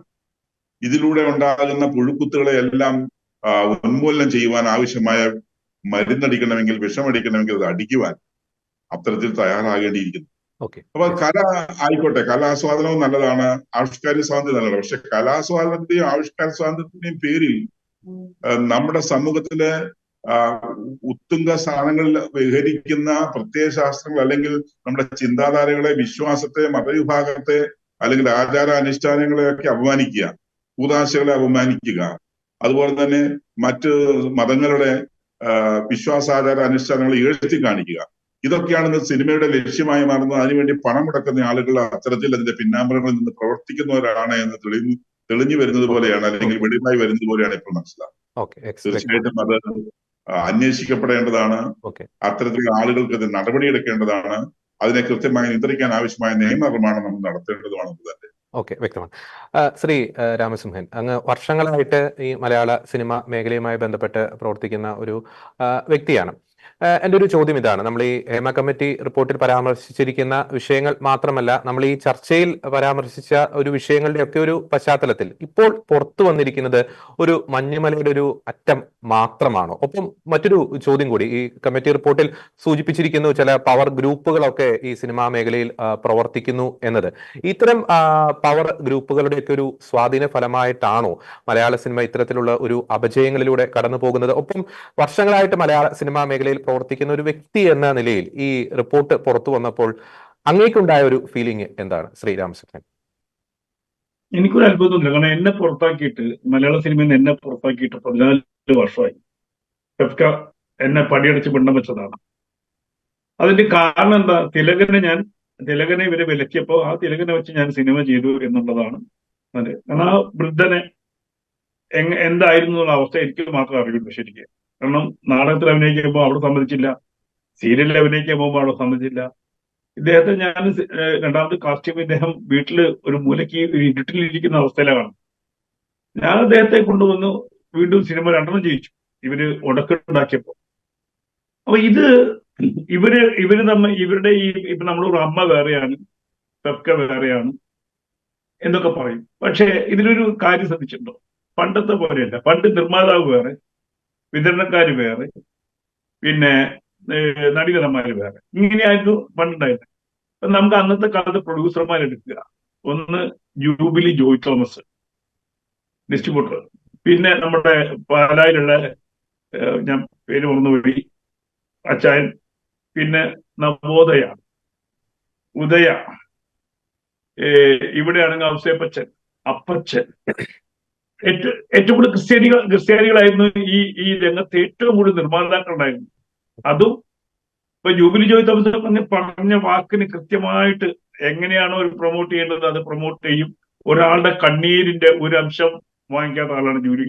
ഇതിലൂടെ ഉണ്ടാകുന്ന പുഴുക്കുത്തുകളെ എല്ലാം ഉന്മൂലനം ചെയ്യുവാൻ ആവശ്യമായ മരുന്നടിക്കണമെങ്കിൽ, വിഷമടിക്കണമെങ്കിൽ അത് അടിക്കുവാൻ അത്തരത്തിൽ തയ്യാറാകേണ്ടിയിരിക്കുന്നു. അപ്പൊ കല ആയിക്കോട്ടെ, കലാസ്വാദനവും നല്ലതാണ്, ആവിഷ്കാര സ്വാതന്ത്ര്യം നല്ലതാണ്. പക്ഷെ കലാസ്വാതന്ത്ര്യത്തിന്റെയും ആവിഷ്കാര സ്വാതന്ത്ര്യത്തിന്റെയും പേരിൽ നമ്മുടെ സമൂഹത്തിലെ ഉത്തുംഗ സ്ഥാനങ്ങളിൽ വിഹരിക്കുന്ന പ്രത്യയശാസ്ത്രങ്ങൾ അല്ലെങ്കിൽ നമ്മുടെ ചിന്താധാരകളെ, വിശ്വാസത്തെ, മതവിഭാഗത്തെ അല്ലെങ്കിൽ ആചാര അനുഷ്ഠാനങ്ങളെയൊക്കെ അപമാനിക്കുക, കൂതാശകളെ അപമാനിക്കുക, അതുപോലെ തന്നെ മറ്റ് മതങ്ങളുടെ വിശ്വാസാചാര അനുഷ്ഠാനങ്ങളെ ഇഴത്തി കാണിക്കുക, ഇതൊക്കെയാണ് സിനിമയുടെ ലക്ഷ്യമായി മാറുന്നത്. അതിനുവേണ്ടി പണം മുടക്കുന്ന ആളുകൾ അത്തരത്തിൽ അതിന്റെ പിന്നാമ്പുറങ്ങളിൽ നിന്ന് പ്രവർത്തിക്കുന്നവരാണ് എന്ന് തെളിഞ്ഞു വരുന്നത് പോലെയാണ്, അല്ലെങ്കിൽ വെളിവായി വരുന്നത് പോലെയാണ് ഇപ്പോൾ മനസ്സിലാക്കുന്നത്. തീർച്ചയായിട്ടും അത് അന്വേഷിക്കപ്പെടേണ്ടതാണ്. അത്തരത്തിലുള്ള ആളുകൾക്ക് അത് നടപടിയെടുക്കേണ്ടതാണ്. അതിനെ കൃത്യമായി നിയന്ത്രിക്കാൻ ആവശ്യമായ നിയമനിർമ്മാണം നമ്മൾ നടത്തേണ്ടതുമാണെന്ന് തന്നെ. വ്യക്തമാണ്. ശ്രീ രാമസിംഹൻ, അങ്ങ് വർഷങ്ങളായിട്ട് ഈ മലയാള സിനിമ മേഖലയുമായി ബന്ധപ്പെട്ട് പ്രവർത്തിക്കുന്ന ഒരു വ്യക്തിയാണ്. എൻ്റെ ഒരു ചോദ്യം ഇതാണ്. നമ്മൾ ഈ ഹേമ കമ്മിറ്റി റിപ്പോർട്ടിൽ പരാമർശിച്ചിരിക്കുന്ന വിഷയങ്ങൾ മാത്രമല്ല, നമ്മൾ ഈ ചർച്ചയിൽ പരാമർശിച്ച ഒരു വിഷയങ്ങളുടെ ഒക്കെ ഒരു പശ്ചാത്തലത്തിൽ ഇപ്പോൾ പുറത്തു വന്നിരിക്കുന്നത് ഒരു മഞ്ഞുമലയുടെ ഒരു അറ്റം മാത്രമാണോ? ഒപ്പം മറ്റൊരു ചോദ്യം കൂടി, ഈ കമ്മിറ്റി റിപ്പോർട്ടിൽ സൂചിപ്പിച്ചിരിക്കുന്നു ചില പവർ ഗ്രൂപ്പുകളൊക്കെ ഈ സിനിമാ മേഖലയിൽ പ്രവർത്തിക്കുന്നു എന്നത്. ഇത്തരം പവർ ഗ്രൂപ്പുകളുടെയൊക്കെ ഒരു സ്വാധീന ഫലമായിട്ടാണോ മലയാള സിനിമ ഇത്തരത്തിലുള്ള ഒരു അപജയങ്ങളിലൂടെ കടന്നു പോകുന്നത്? ഒപ്പം വർഷങ്ങളായിട്ട് മലയാള സിനിമാ മേഖലയിൽ പ്രവർത്തിക്കുന്ന ഒരു വ്യക്തി എന്ന നിലയിൽ ഈ റിപ്പോർട്ട് പുറത്തു വന്നപ്പോൾ അങ്ങേക്കുണ്ടായ ഒരു ഫീലിംഗ് എന്താണ് ശ്രീ രാമസിംഹൻ? എനിക്കൊരു അത്ഭുതമില്ല. കാരണം എന്നെ പുറത്താക്കിയിട്ട്, മലയാള സിനിമയിൽ നിന്ന് എന്നെ പുറത്താക്കിയിട്ട് 14 വർഷമായി. ഫെഫ്ക എന്നെ പടിയടച്ച് പിണ്ടം വെച്ചതാണ്. അതിന്റെ കാരണം എന്താ? തിലകനെ ഇവരെ വിലക്കിയപ്പോ ആ തിലകനെ വെച്ച് ഞാൻ സിനിമ ചെയ്തു എന്നുള്ളതാണ്. അതെ, കാരണം ആ വൃദ്ധനെ എന്തായിരുന്നു എന്നുള്ള അവസ്ഥ എനിക്ക് മാത്രമേ അറിയുള്ളൂ ശരിക്കും. കാരണം നാടകത്തിൽ അഭിനയിക്കുമ്പോൾ അവിടെ സമ്മതിച്ചില്ല, സീരിയലിൽ അഭിനയിക്കാൻ പോകുമ്പോൾ അവിടെ സമ്മതിച്ചില്ല. ഇദ്ദേഹത്തെ ഞാൻ രണ്ടാമത്തെ കാസ്റ്റ് ഇദ്ദേഹം വീട്ടില് ഒരു മൂലയ്ക്ക് ഇരുട്ടിലിരിക്കുന്ന അവസ്ഥയിലാണ്. ഞാൻ അദ്ദേഹത്തെ കൊണ്ടുവന്നു വീണ്ടും സിനിമ 2 ജയിച്ചു ഇവര് ഉടക്കുണ്ടാക്കിയപ്പോ. അപ്പൊ ഇവര് തമ്മിൽ ഇവരുടെ ഇപ്പൊ നമ്മളൊരു അമ്മ വേറെയാണ്, ഫെഫ്ക വേറെയാണ് എന്നൊക്കെ പറയും. പക്ഷെ ഇതിലൊരു കാര്യം ശ്രദ്ധിച്ചിട്ടുണ്ടോ? പണ്ടത്തെ പോലെയല്ല. പണ്ട് നിർമ്മാതാവ് വേറെ, വിതരണക്കാര് വേറെ, പിന്നെ നടികരന്മാര് വേറെ, ഇങ്ങനെയായിരുന്നു പണ്ടുണ്ടായിരുന്നത്. അപ്പൊ നമുക്ക് അന്നത്തെ കാലത്ത് പ്രൊഡ്യൂസർമാരെടുക്കുക. ഒന്ന് ജൂബിലി ജോയ് തോമസ് ഡിസ്ട്രിബ്യൂട്ടർ, പിന്നെ നമ്മുടെ പാലായിലുള്ള ഞാൻ പേര് മറന്നുപോയി അച്ചായൻ, പിന്നെ നവോദയ, ഉദയ, ഇവിടെയാണെങ്കിൽ ഔസേപ്പച്ചൻ, അപ്പച്ചൻ, ഏറ്റവും കൂടുതൽ ക്രിസ്ത്യാനികളായിരുന്നു ഈ രംഗത്ത് ഏറ്റവും കൂടുതൽ നിർമ്മാതാക്കളുണ്ടായിരുന്നു. അതും ഇപ്പൊ ജൂബിലി ജോയ് തോമസ് പറഞ്ഞ വാക്കിന് കൃത്യമായിട്ട് എങ്ങനെയാണോ ഒരു പ്രൊമോട്ട് ചെയ്യേണ്ടത് അത് പ്രൊമോട്ട് ചെയ്യും. ഒരാളുടെ കണ്ണീരിന്റെ ഒരു അംശം വാങ്ങിക്കാത്ത ആളാണ് ജൂബിലി.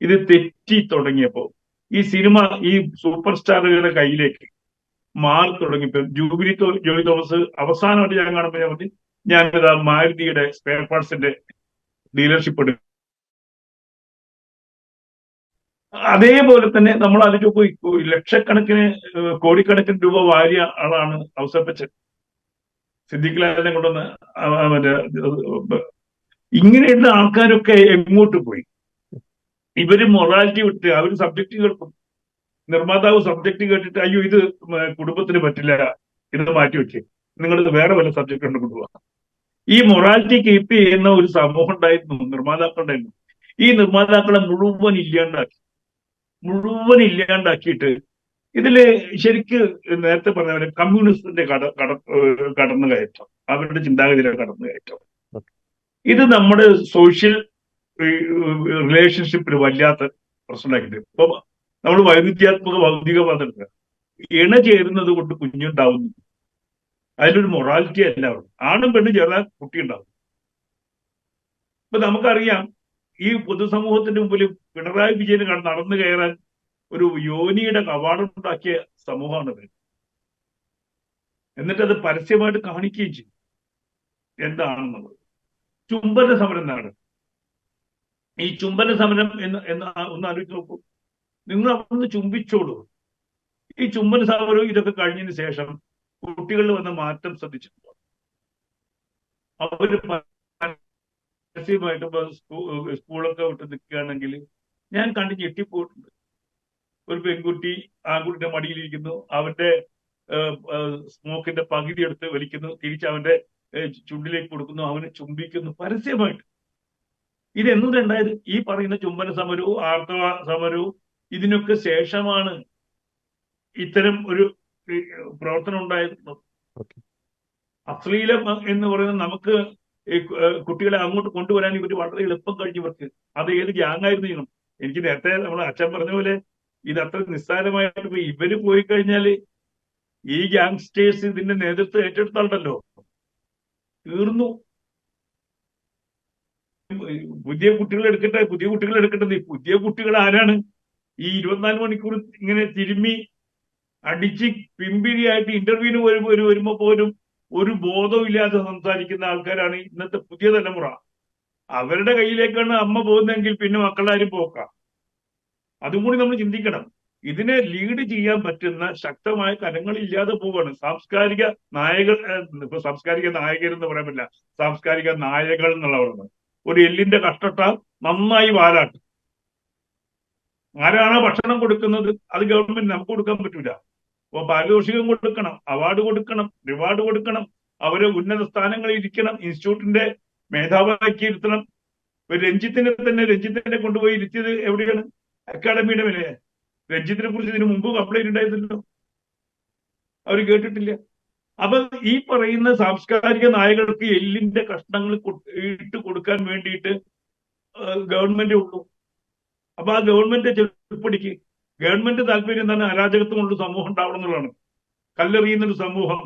ഇത് തെറ്റി തുടങ്ങിയപ്പോ ഈ സിനിമ ഈ സൂപ്പർ സ്റ്റാറുകളുടെ കയ്യിലേക്ക് മാറി തുടങ്ങിയപ്പോ ജൂബിലി ജോയ് തോമസ് അവസാനമായിട്ട് ഞാൻ കാണുമ്പോൾ ഞാനിതാ മാരുതിയുടെ സ്പെയർ പാർട്സിന്റെ ഡീലർഷിപ്പ് എടുക്കും. അതേപോലെ തന്നെ നമ്മൾ ആലോചിച്ച് ലക്ഷക്കണക്കിന് കോടിക്കണക്കിന് രൂപ വാരിയ ആളാണ് ഔസേപ്പച്ചൻ. സിദ്ദിഖ്ലാലിനെ കൊണ്ടുവന്ന് മറ്റേ ഇങ്ങനെയുള്ള ആൾക്കാരൊക്കെ എങ്ങോട്ട് പോയി? ഇവര് മൊറാലിറ്റി വിട്ട് അവർ സബ്ജക്റ്റ് കേൾക്കും. നിർമ്മാതാവ് സബ്ജക്റ്റ് കേട്ടിട്ട് അയ്യോ ഇത് കുടുംബത്തിന് പറ്റില്ല, ഇത് മാറ്റി വെച്ച് നിങ്ങൾ വേറെ വല്ല സബ്ജക്റ്റ് കൊണ്ട് കൊണ്ടുപോകാം. ഈ മൊറാലിറ്റി കീപ്പ് ചെയ്യുന്ന ഒരു സമൂഹം ഉണ്ടായിരുന്നു, നിർമ്മാതാക്കളുണ്ടായിരുന്നു. ഈ നിർമ്മാതാക്കളെ മുഴുവൻ ഇല്ലാണ്ടാക്കിയിട്ട് ഇതില് ശരിക്ക് നേരത്തെ പറഞ്ഞ പോലെ കമ്മ്യൂണിസ്റ്റിന്റെ കടന്നുകയറ്റം, അവരുടെ ചിന്താഗതിയിലെ കടന്നുകയറ്റം, ഇത് നമ്മുടെ സോഷ്യൽ റിലേഷൻഷിപ്പിൽ വല്ലാത്ത പ്രശ്നമാക്കിയിട്ട്. ഇപ്പൊ നമ്മൾ വൈരുദ്ധ്യാത്മക ഭൗതികവാദം എടുക്കുക, ഇണ ചേരുന്നത് കൊണ്ട് കുഞ്ഞുണ്ടാവുന്നു, അതിലൊരു മൊറാലിറ്റി അല്ല. ആണും പെണ്ണും ചേർന്നാൽ കുട്ടി ഉണ്ടാവും. ഇപ്പൊ നമുക്കറിയാം, ഈ പൊതുസമൂഹത്തിന്റെ മുമ്പിൽ പിണറായി വിജയന് നടന്നു കയറാൻ ഒരു യോനിയുടെ കവാടം ഉണ്ടാക്കിയ സമൂഹമാണത്. എന്നിട്ടത് പരസ്യമായിട്ട് കാണിക്കുകയും ചെയ്യും എന്താണെന്നുള്ളത്. ചുംബന സമരം എന്നാണ് ഈ ചുംബന സമരം എന്ന് ഒന്ന് ആലോചിച്ച് നോക്കൂ. നിങ്ങൾ അവിടുന്ന് ചുംബിച്ചോളൂ. ഈ ചുംബന സമരവും ഇതൊക്കെ കഴിഞ്ഞതിന് ശേഷം കുട്ടികളിൽ വന്ന മാറ്റം ശ്രദ്ധിച്ചിട്ടുണ്ടോ? അവര് പരസ്യമായിട്ട് സ്കൂളൊക്കെ വിട്ട് നിൽക്കുകയാണെങ്കിൽ ഞാൻ കണ്ട് ഞെട്ടിപ്പോയിട്ടുണ്ട്. ഒരു പെൺകുട്ടി ആൺകുട്ടിയുടെ മടിയിലിരിക്കുന്നു, അവന്റെ സ്മോക്കിന്റെ പകുതി എടുത്ത് വലിക്കുന്നു, തിരിച്ച് അവന്റെ ചുണ്ടിലേക്ക് കൊടുക്കുന്നു, അവനെ ചുംബിക്കുന്നു പരസ്യമായിട്ട്. ഇതെന്നൂടെ ഉണ്ടായത്? ഈ പറയുന്ന ചുംബന സമരവും ആർത്തവ സമരവും ഇതിനൊക്കെ ശേഷമാണ് ഇത്തരം ഒരു പ്രവർത്തനം ഉണ്ടായിരുന്നത്. അശ്ലീലം എന്ന് പറയുന്നത് നമുക്ക് കുട്ടികളെ അങ്ങോട്ട് കൊണ്ടുവരാൻ ഇവർ വളരെ എളുപ്പം കഴിഞ്ഞവർക്ക്. അത് ഏത് ഗ്യാങ്ങായിരുന്നു ചെയ്യണം? എനിക്ക് നേരത്തെ നമ്മൾ അച്ഛൻ പറഞ്ഞ പോലെ ഇത് അത്ര നിസ്സാരമായിട്ട് ഇവര് പോയി കഴിഞ്ഞാല് ഈ ഗ്യാങ്സ്റ്റേഴ്സ് ഇതിന്റെ നേതൃത്വം ഏറ്റെടുത്താണ്ടല്ലോ തീർന്നു. പുതിയ കുട്ടികൾ എടുക്കട്ടെ. പുതിയ കുട്ടികൾ ആരാണ്? ഈ 24 മണിക്കൂർ ഇങ്ങനെ തിരുമ്മി അടിച്ച് പിമ്പിരിയായിട്ട് ഇന്റർവ്യൂവിന് വരുമ്പോ പോലും ഒരു ബോധവും ഇല്ലാതെ സംസാരിക്കുന്ന ആൾക്കാരാണ് ഇന്നത്തെ പുതിയ തലമുറ. അവരുടെ കയ്യിലേക്കാണ് അമ്മ പോകുന്നതെങ്കിൽ പിന്നെ മക്കളാരും പോക്കാം. അതും കൂടി നമ്മൾ ചിന്തിക്കണം. ഇതിനെ ലീഡ് ചെയ്യാൻ പറ്റുന്ന ശക്തമായ കരങ്ങളില്ലാതെ പോവാണ്. സാംസ്കാരിക നായകരെന്ന് പറയാൻ പറ്റില്ല, സാംസ്കാരിക നായകൾ എന്നുള്ളവരാണ്. ഒരു എല്ലിന്റെ കഷ്ടട്ട നന്നായി വാലാട്ട്. ആരാണോ ഭക്ഷണം കൊടുക്കുന്നത് അത് ഗവൺമെന്റ് നമുക്ക് കൊടുക്കാൻ പറ്റൂല. അപ്പൊ പാരിതോഷികം കൊടുക്കണം, അവാർഡ് കൊടുക്കണം, റിവാർഡ് കൊടുക്കണം, അവര് ഉന്നത സ്ഥാനങ്ങളിൽ ഇരിക്കണം, ഇൻസ്റ്റിറ്റ്യൂട്ടിന്റെ മേധാവിയാക്കി ഇരുത്തണം. രഞ്ജിത്തിനെ കൊണ്ടുപോയി ഇരുത്തിയത് എവിടെയാണ്? അക്കാഡമിയുടെ മേലെ. രഞ്ജിത്തിനെ കുറിച്ച് ഇതിനു മുമ്പ് കംപ്ലൈന്റ് ഉണ്ടായിരുന്നല്ലോ, അവർ കേട്ടിട്ടില്ല. അപ്പൊ ഈ പറയുന്ന സാംസ്കാരിക നായകർക്ക് എല്ലിന്റെ കഷ്ണങ്ങൾ ഇട്ട് കൊടുക്കാൻ വേണ്ടിയിട്ട് ഗവൺമെന്റ് ഉള്ളൂ. അപ്പൊ ആ ഗവൺമെന്റ് ചെറുപ്പടിക്ക് ഗവൺമെന്റ് താല്പര്യം എന്താണ്? അരാജകത്വമുള്ള സമൂഹം ഉണ്ടാവണം എന്നുള്ളതാണ്. കല്ലെറിയുന്നൊരു സമൂഹം,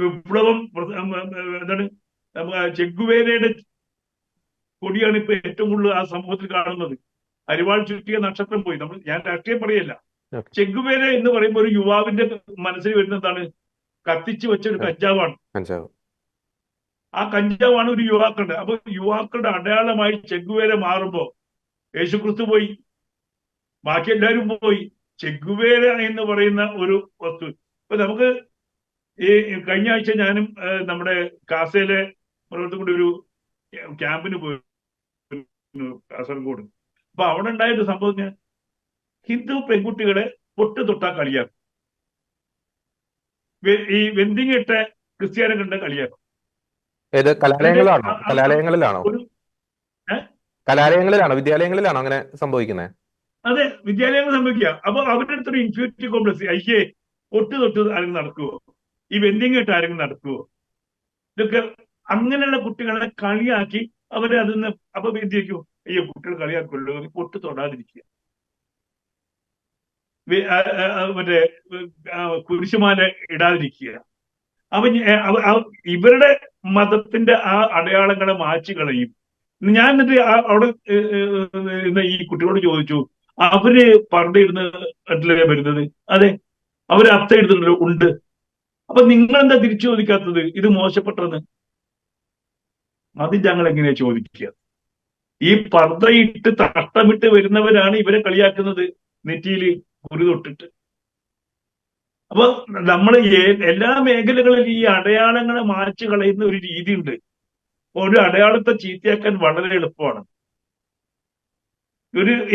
വിപ്ലവം എന്താണ്, ചെഗുവേരയുടെ കൊടിയാണ് ഇപ്പൊ ഏറ്റവും കൂടുതൽ ആ സമൂഹത്തിൽ കാണുന്നത്. അരിവാൾ ചുറ്റിയ നക്ഷത്രം പോയി. ഞാൻ രാഷ്ട്രീയം പറയല്ല. ചെഗുവേര എന്ന് പറയുമ്പോൾ ഒരു യുവാവിന്റെ മനസ്സിൽ വരുന്നതാണ് കത്തിച്ചു വെച്ചൊരു കഞ്ചാവാണ്. ആ കഞ്ചാവാണ് ഒരു യുവാക്കളുടെ. അപ്പൊ യുവാക്കളുടെ അടയാളമായി ചെഗുവേര മാറുമ്പോ യേശുക്രിസ്തു പോയി, ബാക്കി എല്ലാവരും പോയി. ചെഗുവേര എന്ന് പറയുന്ന ഒരു വസ്തു. ഇപ്പൊ നമുക്ക് ഈ കഴിഞ്ഞ ആഴ്ച ഞാനും നമ്മുടെ കാസയിലെ കൂടി ഒരു ക്യാമ്പിന് പോയി, കാസർഗോഡ്. അപ്പൊ അവിടെ ഉണ്ടായൊരു സംഭവം, ഞാൻ ഹിന്ദു പെൺകുട്ടികളെ പൊട്ട് തൊട്ടാ കളിയാക്കും, ഈ വെന്തിങ് ഇട്ട ക്രിസ്ത്യാനികളുടെ കളിയാക്കും. വിദ്യാലയങ്ങളിലാണോ അങ്ങനെ സംഭവിക്കുന്നത്? അതെ, വിദ്യാലയങ്ങൾ സംഭവിക്കുക. അപ്പൊ അവരുടെ അടുത്തൊരു ഇൻഫ്യൂരിറ്റി കോംപ്ലക്സ്. അയ്യേ, പൊട്ട് തൊട്ട് ആരെങ്കിലും നടക്കുവോ? ഈ വെന്തിങ് ഇട്ട് ആരെങ്കിലും നടക്കുവോ? ഇതൊക്കെ അങ്ങനെയുള്ള കുട്ടികളെ കളിയാക്കി അവരെ അതിന്ന് അപ്പൊ എന്ത് ചെയ്യും? അയ്യോ, കുട്ടികൾ കളിയാക്കുമല്ലോ, പൊട്ട് തൊടാതിരിക്കുക, മറ്റേ കുരിശുമാല ഇടാതിരിക്കുക. അപ്പൊ ഇവരുടെ മതത്തിന്റെ ആ അടയാളങ്ങളെ മാറ്റി കളയും. ഞാൻ എന്നിട്ട് അവിടെ ഈ കുട്ടികളോട് ചോദിച്ചു, അവര് പർദ്ദയിടുന്നല്ലേ വരുന്നത്? അതെ, അവര് അർത്ഥ ഇടുന്നുണ്ടല്ലോ, ഉണ്ട്. അപ്പൊ നിങ്ങളെന്താ തിരിച്ചു ചോദിക്കാത്തത് ഇത് മോശപ്പെട്ടതെന്ന്? അത് ഞങ്ങൾ എങ്ങനെയാ ചോദിക്കുക? ഈ പർദ്ദയിട്ട് തട്ടമിട്ട് വരുന്നവരാണ് ഇവരെ കളിയാക്കുന്നത്, നെറ്റിയിൽ കുറി തൊട്ടിട്ട്. അപ്പൊ നമ്മൾ എല്ലാ മേഖലകളിലും ഈ അടയാളങ്ങളെ മായ്ച്ചു കളയുന്ന ഒരു രീതിയുണ്ട്. ഒരു അടയാളത്തെ ചീത്തയാക്കാൻ വളരെ എളുപ്പമാണ്.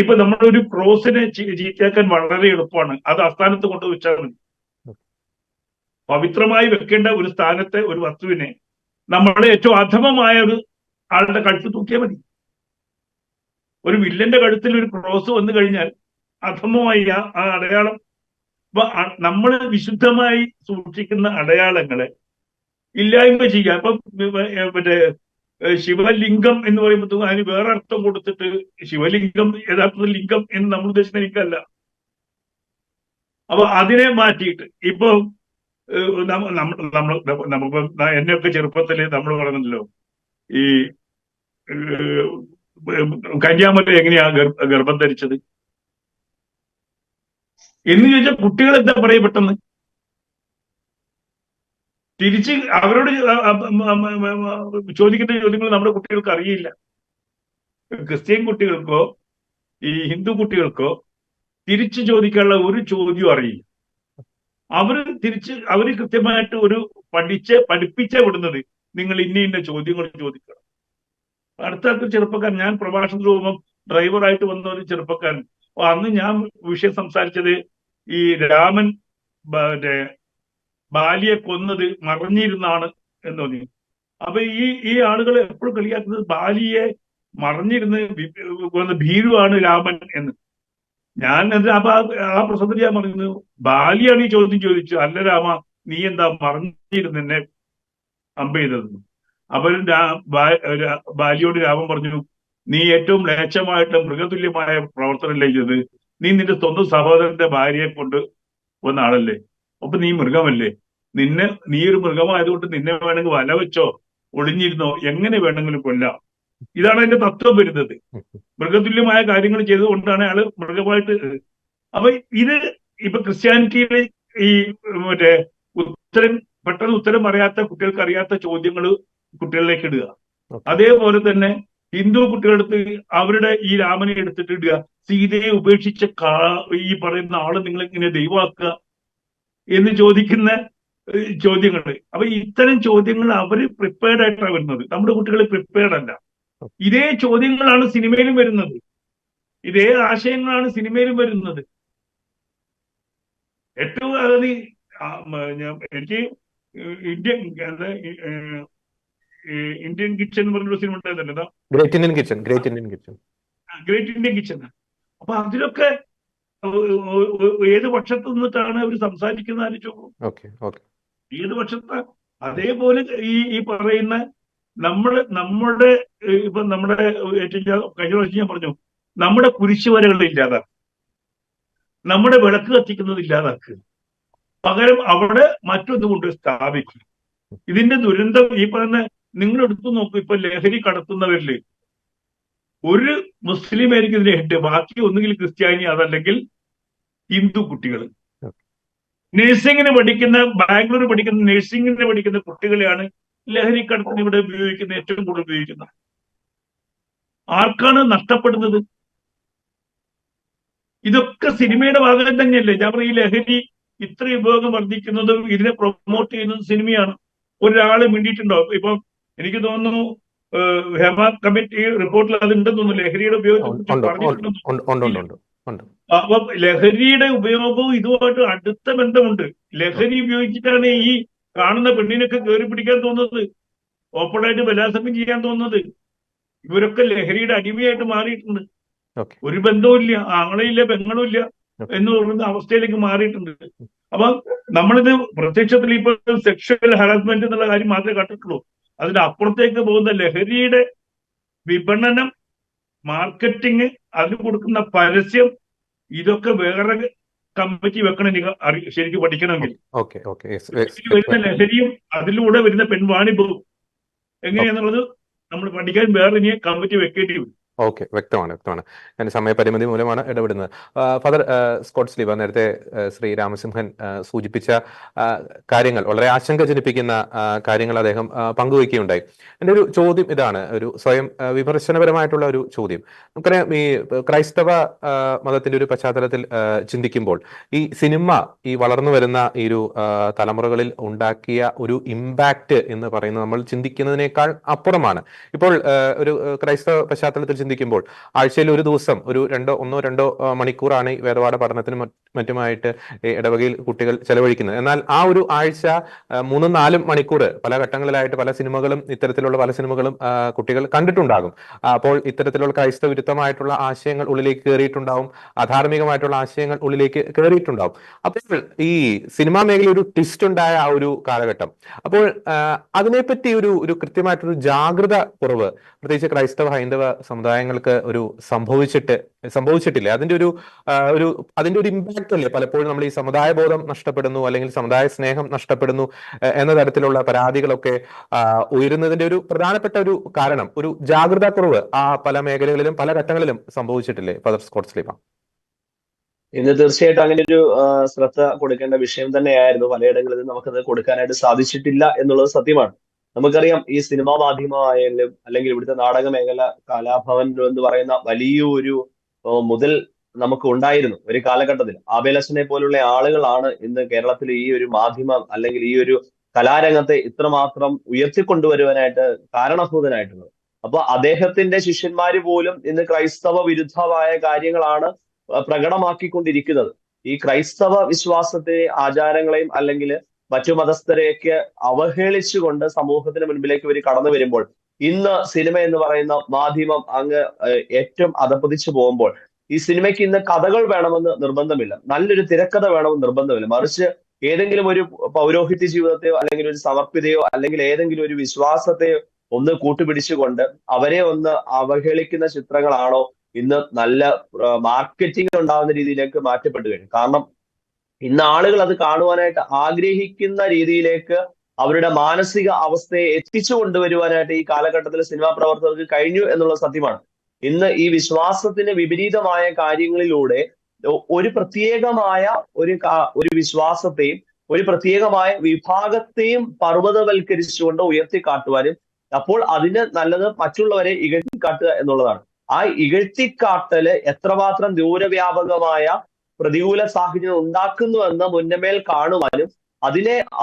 ഇപ്പൊ നമ്മളൊരു ക്രോസിനെ ചീത്തയാക്കാൻ വളരെ എളുപ്പമാണ്. അത് അസ്ഥാനത്ത് കൊണ്ട് വെച്ചാൽ മതി. പവിത്രമായി വെക്കേണ്ട ഒരു സ്ഥാനത്തെ, ഒരു വസ്തുവിനെ നമ്മളെ ഏറ്റവും അധമമായ ഒരു ആളുടെ കഴുത്ത് തൂക്കിയാൽ മതി. ഒരു വില്ലന്റെ കഴുത്തിൽ ഒരു ക്രോസ് വന്നു കഴിഞ്ഞാൽ അധമമായി ആ അടയാളം. അപ്പൊ നമ്മൾ വിശുദ്ധമായി സൂക്ഷിക്കുന്ന അടയാളങ്ങളെ ഇല്ലായ്മ ചെയ്യുക. ഇപ്പൊ മറ്റേ ശിവലിംഗം എന്ന് പറയുമ്പോൾ അതിന് വേറെ അർത്ഥം കൊടുത്തിട്ട് ശിവലിംഗം യഥാർത്ഥത്തിൽ ലിംഗം എന്ന് നമ്മൾ ഉദ്ദേശിക്കുന്ന ലിംഗമല്ല. അപ്പൊ അതിനെ മാറ്റിയിട്ട് ഇപ്പൊ നമുക്ക് എന്നെയൊക്കെ ചെറുപ്പത്തില് നമ്മൾ പറഞ്ഞല്ലോ ഈ കന്യാമല എങ്ങനെയാ ഗർഭം ധരിച്ചത് എന്ന് ചോദിച്ചാൽ കുട്ടികൾ എന്താ പറയും പെട്ടെന്ന്. തിരിച്ച് അവരോട് ചോദിക്കുന്ന ചോദ്യങ്ങൾ നമ്മുടെ കുട്ടികൾക്ക് അറിയില്ല. ക്രിസ്ത്യൻ കുട്ടികൾക്കോ ഈ ഹിന്ദു കുട്ടികൾക്കോ തിരിച്ചു ചോദിക്കാനുള്ള ഒരു ചോദ്യവും അറിയില്ല. അവര് കൃത്യമായിട്ട് ഒരു പഠിപ്പിച്ചേ വിടുന്നത് നിങ്ങൾ ഇന്ന ചോദ്യങ്ങൾ ചോദിക്കണം. അടുത്ത ചെറുപ്പക്കാരൻ, ഞാൻ പ്രഭാഷണത്തിന് പോകുമ്പോൾ ഡ്രൈവറായിട്ട് വന്ന ഒരു ചെറുപ്പക്കാരൻ, അന്ന് ഞാൻ വിഷയം സംസാരിച്ചത് ഈ രാമൻ ബാലിയെ കൊന്നത് മറഞ്ഞിരുന്നാണ് എന്ന് തോന്നി. അപ്പൊ ഈ ആളുകൾ എപ്പോഴും കളിയാക്കുന്നത് ബാലിയെ മറഞ്ഞിരുന്ന് ഭീരുവാണ് രാമൻ എന്ന്. ഞാൻ ആ പ്രസംഗത്തിൽ ഞാൻ പറയുന്നു, ബാലിയാണ് ഈ ചോദ്യം ചോദിച്ചു, അല്ല രാമ നീ എന്താ മറഞ്ഞിരുന്ന് എന്നെ അമ്പ ചെയ്തതെന്ന്. അപ്പൊ ബാലിയോട് രാമൻ പറഞ്ഞു, നീ ഏറ്റവും മ്ലേച്ഛമായിട്ട് മൃഗതുല്യമായ പ്രവർത്തനമല്ലേ ചെയ്തത്. നീ നിന്റെ സ്വന്തം സഹോദരന്റെ ഭാര്യയെ കൊണ്ട് വന്ന ആളല്ലേ, അപ്പൊ നീ മൃഗമല്ലേ. നീ ഒരു മൃഗമായതുകൊണ്ട് നിന്നെ വേണമെങ്കിൽ വല വെച്ചോ ഒളിഞ്ഞിരുന്നോ എങ്ങനെ വേണമെങ്കിലും കൊല്ലാം. ഇതാണ് അതിന്റെ തത്വം വരുന്നത്. മൃഗതുല്യമായ കാര്യങ്ങൾ ചെയ്തുകൊണ്ടാണ് അയാള് മൃഗമായിട്ട്. അപ്പൊ ഇത് ഇപ്പൊ ക്രിസ്ത്യാനിറ്റിയിലെ ഈ മറ്റേ പെട്ടെന്ന് ഉത്തരം അറിയാത്ത കുട്ടികൾക്ക് അറിയാത്ത ചോദ്യങ്ങൾ കുട്ടികളിലേക്ക് ഇടുക. അതേപോലെ തന്നെ ഹിന്ദു കുട്ടികളെടുത്ത് അവരുടെ ഈ രാമനെ എടുത്തിട്ട് ഇടുക, സീതയെ ഉപേക്ഷിച്ച ഈ പറയുന്ന ആള് നിങ്ങൾ ഇങ്ങനെ ദൈവമാക്കുക എന്ന് ചോദിക്കുന്ന ചോദ്യങ്ങൾ. അപ്പൊ ഇത്തരം ചോദ്യങ്ങൾ അവര് പ്രിപ്പയർഡ് ആയിട്ടാണ് വരുന്നത്. നമ്മുടെ കുട്ടികൾ പ്രിപ്പയർഡ് അല്ല. ഇതേ ചോദ്യങ്ങളാണ് സിനിമയിലും വരുന്നത്, ഇതേ ആശയങ്ങളാണ് സിനിമയിലും വരുന്നത്. ഏറ്റവും എനിക്ക് ഇന്ത്യൻ കിച്ചൺ എന്ന് പറഞ്ഞൊരു സിനിമ ഉണ്ടായിരുന്നല്ലോ, ഗ്രേറ്റ് ഇന്ത്യൻ കിച്ചൺ. അപ്പൊ അതിലൊക്കെ ഏത് പക്ഷത്ത് നിന്നിട്ടാണ് അവർ സംസാരിക്കുന്ന ആലോചിച്ചു. ഏത് പക്ഷത്ത. അതേപോലെ ഈ പറയുന്ന നമ്മുടെ ഇപ്പൊ നമ്മുടെ കഴിഞ്ഞ പ്രാവശ്യം ഞാൻ പറഞ്ഞു, നമ്മുടെ കുരിശുവരകൾ ഇല്ലാതാക്കുക, നമ്മുടെ വിളക്ക് കത്തിക്കുന്നത് ഇല്ലാതാക്കുക, പകരം അവിടെ മറ്റൊന്ന് കൊണ്ട് സ്ഥാപിക്കുക. ഇതിന്റെ ദുരന്തം ഈ പറയുന്ന നിങ്ങൾ എടുത്തു നോക്കൂ. ഇപ്പൊ ലഹരി കടത്തുന്നവരില് ഒരു മുസ്ലിം ആയിരിക്കും ഇതിന്റെ ഹെഡ്, ബാക്കി ഒന്നുകിൽ ക്രിസ്ത്യാനി അതല്ലെങ്കിൽ ഹിന്ദു കുട്ടികൾ. നഴ്സിംഗിന് പഠിക്കുന്ന, ബാംഗ്ലൂർ പഠിക്കുന്ന നഴ്സിംഗിന് പഠിക്കുന്ന കുട്ടികളെയാണ് ലഹരി കടത്തിന് ഇവിടെ ഉപയോഗിക്കുന്ന, ഏറ്റവും കൂടുതൽ ഉപയോഗിക്കുന്നത്. ആർക്കാണ് നഷ്ടപ്പെടുന്നത്? ഇതൊക്കെ സിനിമയുടെ ഭാഗം തന്നെയല്ലേ. ഞാൻ പറയും, ഈ ലഹരി ഇത്ര ഉപയോഗം വർദ്ധിക്കുന്നതും ഇതിനെ പ്രൊമോട്ട് ചെയ്യുന്നതും സിനിമയാണ്. ഒരാള് മിണ്ടിയിട്ടുണ്ടോ? ഇപ്പൊ എനിക്ക് തോന്നുന്നു ഹേമ കമ്മിറ്റി റിപ്പോർട്ടിൽ അത് ഉണ്ടെന്ന് തോന്നുന്നു, ലഹരിയുടെ ഉപയോഗത്തെ പറഞ്ഞിട്ടുണ്ടെന്ന്. അപ്പൊ ലഹരിയുടെ ഉപയോഗവും ഇതുമായിട്ട് അടുത്ത ബന്ധമുണ്ട്. ലഹരി ഉപയോഗിച്ചിട്ടാണ് ഈ കാണുന്ന പെണ്ണിനൊക്കെ കയറി പിടിക്കാൻ തോന്നുന്നത്, ഓപ്പണായിട്ട് ബലാത്സംഗം ചെയ്യാൻ തോന്നുന്നത്. ഇവരൊക്കെ ലഹരിയുടെ അടിമയായിട്ട് മാറിയിട്ടുണ്ട്. ഒരു ബന്ധവുമില്ല, ആങ്ങളയില്ല പെങ്ങളും ഇല്ല എന്ന് പറയുന്ന അവസ്ഥയിലേക്ക് മാറിയിട്ടുണ്ട്. അപ്പൊ നമ്മളിത് പ്രത്യക്ഷത്തിൽ ഇപ്പൊ സെക്ഷൽ ഹറാസ്മെന്റ് എന്നുള്ള കാര്യം മാത്രമേ കണ്ടിട്ടുള്ളൂ. അതിന്റെ അപ്പുറത്തേക്ക് പോകുന്ന ലഹരിയുടെ വിപണനം, മാർക്കറ്റിംഗ്, അതിന് കൊടുക്കുന്ന പരസ്യം, ഇതൊക്കെ വേറെ കമ്മിറ്റി വെക്കണം ശരിക്കും പഠിക്കണമെങ്കിൽ. വരുന്ന ലഹരിയും അതിലൂടെ വരുന്ന പെൺവാണിഭവും എങ്ങനെയാന്നുള്ളത് നമ്മൾ പഠിക്കാൻ വേറെ ഇനി കമ്മിറ്റി വെക്കേണ്ടി വരും. ഓക്കെ, വ്യക്തമാണ്. ഞാൻ സമയപരിമിതി മൂലമാണ് ഇടപെടുന്നത്. ഫാദർ സ്കോട്ട് സ്ലീവ, നേരത്തെ ശ്രീ രാമസിംഹൻ സൂചിപ്പിച്ച കാര്യങ്ങൾ, വളരെ ആശങ്ക ജനിപ്പിക്കുന്ന കാര്യങ്ങൾ അദ്ദേഹം പങ്കുവയ്ക്കുകയുണ്ടായി. എൻ്റെ ഒരു ചോദ്യം ഇതാണ്, ഒരു സ്വയം വിമർശനപരമായിട്ടുള്ള ഒരു ചോദ്യം. നമുക്കറിയാം, ഈ ക്രൈസ്തവ മതത്തിന്റെ ഒരു പശ്ചാത്തലത്തിൽ ചിന്തിക്കുമ്പോൾ ഈ സിനിമ ഈ വളർന്നു വരുന്ന ഈ ഒരു തലമുറകളിൽ ഉണ്ടാക്കിയ ഒരു ഇമ്പാക്റ്റ് എന്ന് പറയുന്നത് നമ്മൾ ചിന്തിക്കുന്നതിനേക്കാൾ അപ്പുറമാണ്. ഇപ്പോൾ ഒരു ക്രൈസ്തവ പശ്ചാത്തലത്തിൽ ചിന്തിക്കുമ്പോൾ ആഴ്ചയിൽ ഒരു ദിവസം ഒരു ഒന്നോ രണ്ടോ മണിക്കൂറാണ് ഈ വേദപാഠ പഠനത്തിനും മറ്റുമായിട്ട് ഇടവകയിൽ കുട്ടികൾ ചെലവഴിക്കുന്നത്. എന്നാൽ ആ ഒരു ആഴ്ച 3-4 മണിക്കൂർ പല ഘട്ടങ്ങളിലായിട്ട് പല സിനിമകളും, ഇത്തരത്തിലുള്ള പല സിനിമകളും കുട്ടികൾ കണ്ടിട്ടുണ്ടാകും. അപ്പോൾ ഇത്തരത്തിലുള്ള ക്രൈസ്തവ വിരുദ്ധമായിട്ടുള്ള ആശയങ്ങൾ ഉള്ളിലേക്ക് കയറിയിട്ടുണ്ടാവും, അധാർമികമായിട്ടുള്ള ആശയങ്ങൾ ഉള്ളിലേക്ക് കയറിയിട്ടുണ്ടാവും. അപ്പോൾ ഈ സിനിമാ മേഖല ഒരു ട്വിസ്റ്റ് ഉണ്ടായ ആ ഒരു കാലഘട്ടം, അപ്പോൾ അതിനെപ്പറ്റി ഒരു കൃത്യമായിട്ടൊരു ജാഗ്രത കുറവ് പ്രത്യേകിച്ച് ക്രൈസ്തവ ഹൈന്ദവ സമുദായങ്ങൾക്ക് സംഭവിച്ചിട്ടില്ല. അതിന്റെ ഒരു ഇമ്പാക്ട് അല്ലേ പലപ്പോഴും നമ്മൾ ഈ സമുദായ ബോധം നഷ്ടപ്പെടുന്നു, അല്ലെങ്കിൽ സമുദായ സ്നേഹം നഷ്ടപ്പെടുന്നു എന്ന തരത്തിലുള്ള പരാതികളൊക്കെ ഉയരുന്നതിന്റെ ഒരു പ്രധാനപ്പെട്ട ഒരു കാരണം ഒരു ജാഗ്രതാ കുറവ് ആ പല മേഖലകളിലും പല ഘട്ടങ്ങളിലും സംഭവിച്ചിട്ടില്ലേ ഫാദർ സ്കോട്ട് സ്ലീവ? ഇന്ന് തീർച്ചയായിട്ടും അങ്ങനെ ഒരു ശ്രദ്ധ കൊടുക്കേണ്ട വിഷയം തന്നെയായിരുന്നു. പലയിടങ്ങളിൽ നമുക്കത് കൊടുക്കാനായിട്ട് സാധിച്ചിട്ടില്ല എന്നുള്ളത് സത്യമാണ്. നമുക്കറിയാം, ഈ സിനിമാ മാധ്യമമായാലും അല്ലെങ്കിൽ ഇവിടുത്തെ നാടക മേഖല, കലാഭവൻ എന്ന് പറയുന്ന വലിയൊരു മുതൽ നമുക്ക് ഉണ്ടായിരുന്നു ഒരു കാലഘട്ടത്തിൽ. ആബേലച്ചനെ പോലുള്ള ആളുകളാണ് ഇന്ന് കേരളത്തിൽ ഈ ഒരു മാധ്യമം അല്ലെങ്കിൽ ഈ ഒരു കലാരംഗത്തെ ഇത്രമാത്രം ഉയർത്തിക്കൊണ്ടുവരുവാനായിട്ട് കാരണഭൂതനായിട്ടുള്ളത്. അപ്പൊ അദ്ദേഹത്തിന്റെ ശിഷ്യന്മാര് പോലും ഇന്ന് ക്രൈസ്തവ വിരുദ്ധമായ കാര്യങ്ങളാണ് പ്രകടമാക്കിക്കൊണ്ടിരിക്കുന്നത്. ഈ ക്രൈസ്തവ വിശ്വാസത്തെ, ആചാരങ്ങളെയും അല്ലെങ്കിൽ മറ്റു മതസ്ഥരെയൊക്കെ അവഹേളിച്ചുകൊണ്ട് സമൂഹത്തിന് മുൻപിലേക്ക് ഇവർ കടന്നു വരുമ്പോൾ, ഇന്ന് സിനിമ എന്ന് പറയുന്ന മാധ്യമം അങ്ങ് ഏറ്റവും അധപ്പതിച്ചു പോകുമ്പോൾ, ഈ സിനിമയ്ക്ക് ഇന്ന് കഥകൾ വേണമെന്ന് നിർബന്ധമില്ല, നല്ലൊരു തിരക്കഥ വേണമെന്ന് നിർബന്ധമില്ല. മറിച്ച് ഏതെങ്കിലും ഒരു പൗരോഹിത്യ ജീവിതത്തെയോ അല്ലെങ്കിൽ ഒരു സമർപ്പിതയോ അല്ലെങ്കിൽ ഏതെങ്കിലും ഒരു വിശ്വാസത്തെയോ ഒന്ന് കൂട്ടുപിടിച്ചുകൊണ്ട് അവരെ ഒന്ന് അവഹേളിക്കുന്ന ചിത്രങ്ങളാണോ ഇന്ന് നല്ല മാർക്കറ്റിംഗ് ഉണ്ടാകുന്ന രീതിയിലേക്ക് മാറ്റപ്പെട്ടു കഴിഞ്ഞു. കാരണം ഇന്ന് ആളുകൾ അത് കാണുവാനായിട്ട് ആഗ്രഹിക്കുന്ന രീതിയിലേക്ക് അവരുടെ മാനസിക അവസ്ഥയെ എത്തിച്ചു കൊണ്ടുവരുവാനായിട്ട് ഈ കാലഘട്ടത്തിൽ സിനിമാ പ്രവർത്തകർക്ക് കഴിഞ്ഞു എന്നുള്ളത് സത്യമാണ്. ഇന്ന് ഈ വിശ്വാസത്തിന് വിപരീതമായ കാര്യങ്ങളിലൂടെ ഒരു പ്രത്യേകമായ ഒരു വിശ്വാസത്തെയും ഒരു പ്രത്യേകമായ വിഭാഗത്തെയും പർവ്വതവൽക്കരിച്ചുകൊണ്ട് ഉയർത്തിക്കാട്ടുവാനും, അപ്പോൾ അതിന് നല്ലത് മറ്റുള്ളവരെ ഇകഴ്ത്തിക്കാട്ടുക എന്നുള്ളതാണ്. ആ ഇകഴ്ത്തിക്കാട്ടല് എത്രമാത്രം ദൂരവ്യാപകമായ പ്രതികൂല സാഹചര്യം ഉണ്ടാക്കുന്നുവെന്ന് മുന്നമേൽ കാണുവാനും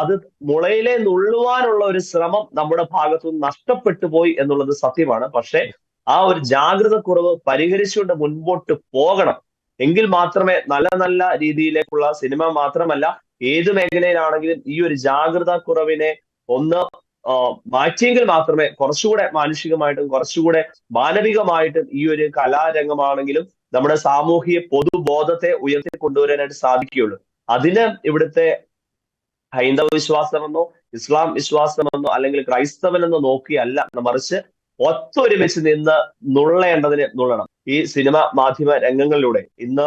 അത് മുളയിലെ നുള്ളുവാനുള്ള ഒരു ശ്രമം നമ്മുടെ ഭാഗത്തുനിന്ന് നഷ്ടപ്പെട്ടു പോയി എന്നുള്ളത് സത്യമാണ്. പക്ഷെ ആ ഒരു ജാഗ്രത കുറവ് പരിഹരിച്ചുകൊണ്ട് മുൻപോട്ട് പോകണം. എങ്കിൽ മാത്രമേ നല്ല നല്ല രീതിയിലേക്കുള്ള സിനിമ മാത്രമല്ല ഏത് മേഖലയിലാണെങ്കിലും ഈ ഒരു ജാഗ്രതാ കുറവിനെ ഒന്ന് മാറ്റിയെങ്കിൽ മാത്രമേ കുറച്ചുകൂടെ മാനുഷികമായിട്ടും കുറച്ചുകൂടെ മാനവികമായിട്ടും ഈ ഒരു കലാരംഗമാണെങ്കിലും നമ്മുടെ സാമൂഹിക പൊതുബോധത്തെ ഉയർത്തിക്കൊണ്ടുവരാനായിട്ട് സാധിക്കുകയുള്ളൂ. അതിന് ഇവിടുത്തെ ഹൈന്ദവ വിശ്വാസമെന്നോ ഇസ്ലാം വിശ്വാസമെന്നോ അല്ലെങ്കിൽ ക്രൈസ്തവനെന്നോ നോക്കിയല്ല, മറിച്ച് ഒത്തൊരുമിച്ച് നിന്ന് നുള്ളേണ്ടതിന് നുള്ളണം. ഈ സിനിമ മാധ്യമ രംഗങ്ങളിലൂടെ ഇന്ന്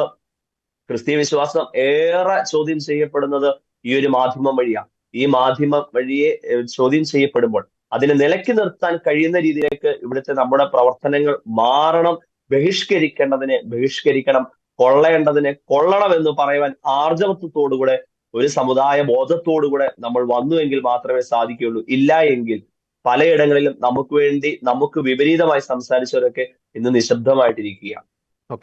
ക്രിസ്തീയ വിശ്വാസം ഏറെ ചോദ്യം ചെയ്യപ്പെടുന്നത് ഈ ഒരു മാധ്യമം വഴിയാണ്. ഈ മാധ്യമം വഴിയെ ചോദ്യം ചെയ്യപ്പെടുമ്പോൾ അതിനെ നിലയ്ക്ക് നിർത്താൻ കഴിയുന്ന രീതിയിലേക്ക് ഇവിടുത്തെ നമ്മുടെ പ്രവർത്തനങ്ങൾ മാറണം. ബഹിഷ്കരിക്കേണ്ടതിനെ ബഹിഷ്കരിക്കണം, കൊള്ളേണ്ടതിനെ കൊള്ളണം എന്ന് പറയുവാൻ ആർജവത്വത്തോടുകൂടെ ഒരു സമുദായ ബോധത്തോടുകൂടെ നമ്മൾ വന്നുവെങ്കിൽ മാത്രമേ സാധിക്കുകയുള്ളൂ. ഇല്ല എങ്കിൽ പലയിടങ്ങളിലും നമുക്ക് വേണ്ടി നമുക്ക് വിപരീതമായി സംസാരിച്ചവരൊക്കെ ഇന്ന് നിശബ്ദമായിട്ടിരിക്കുകയാണ്.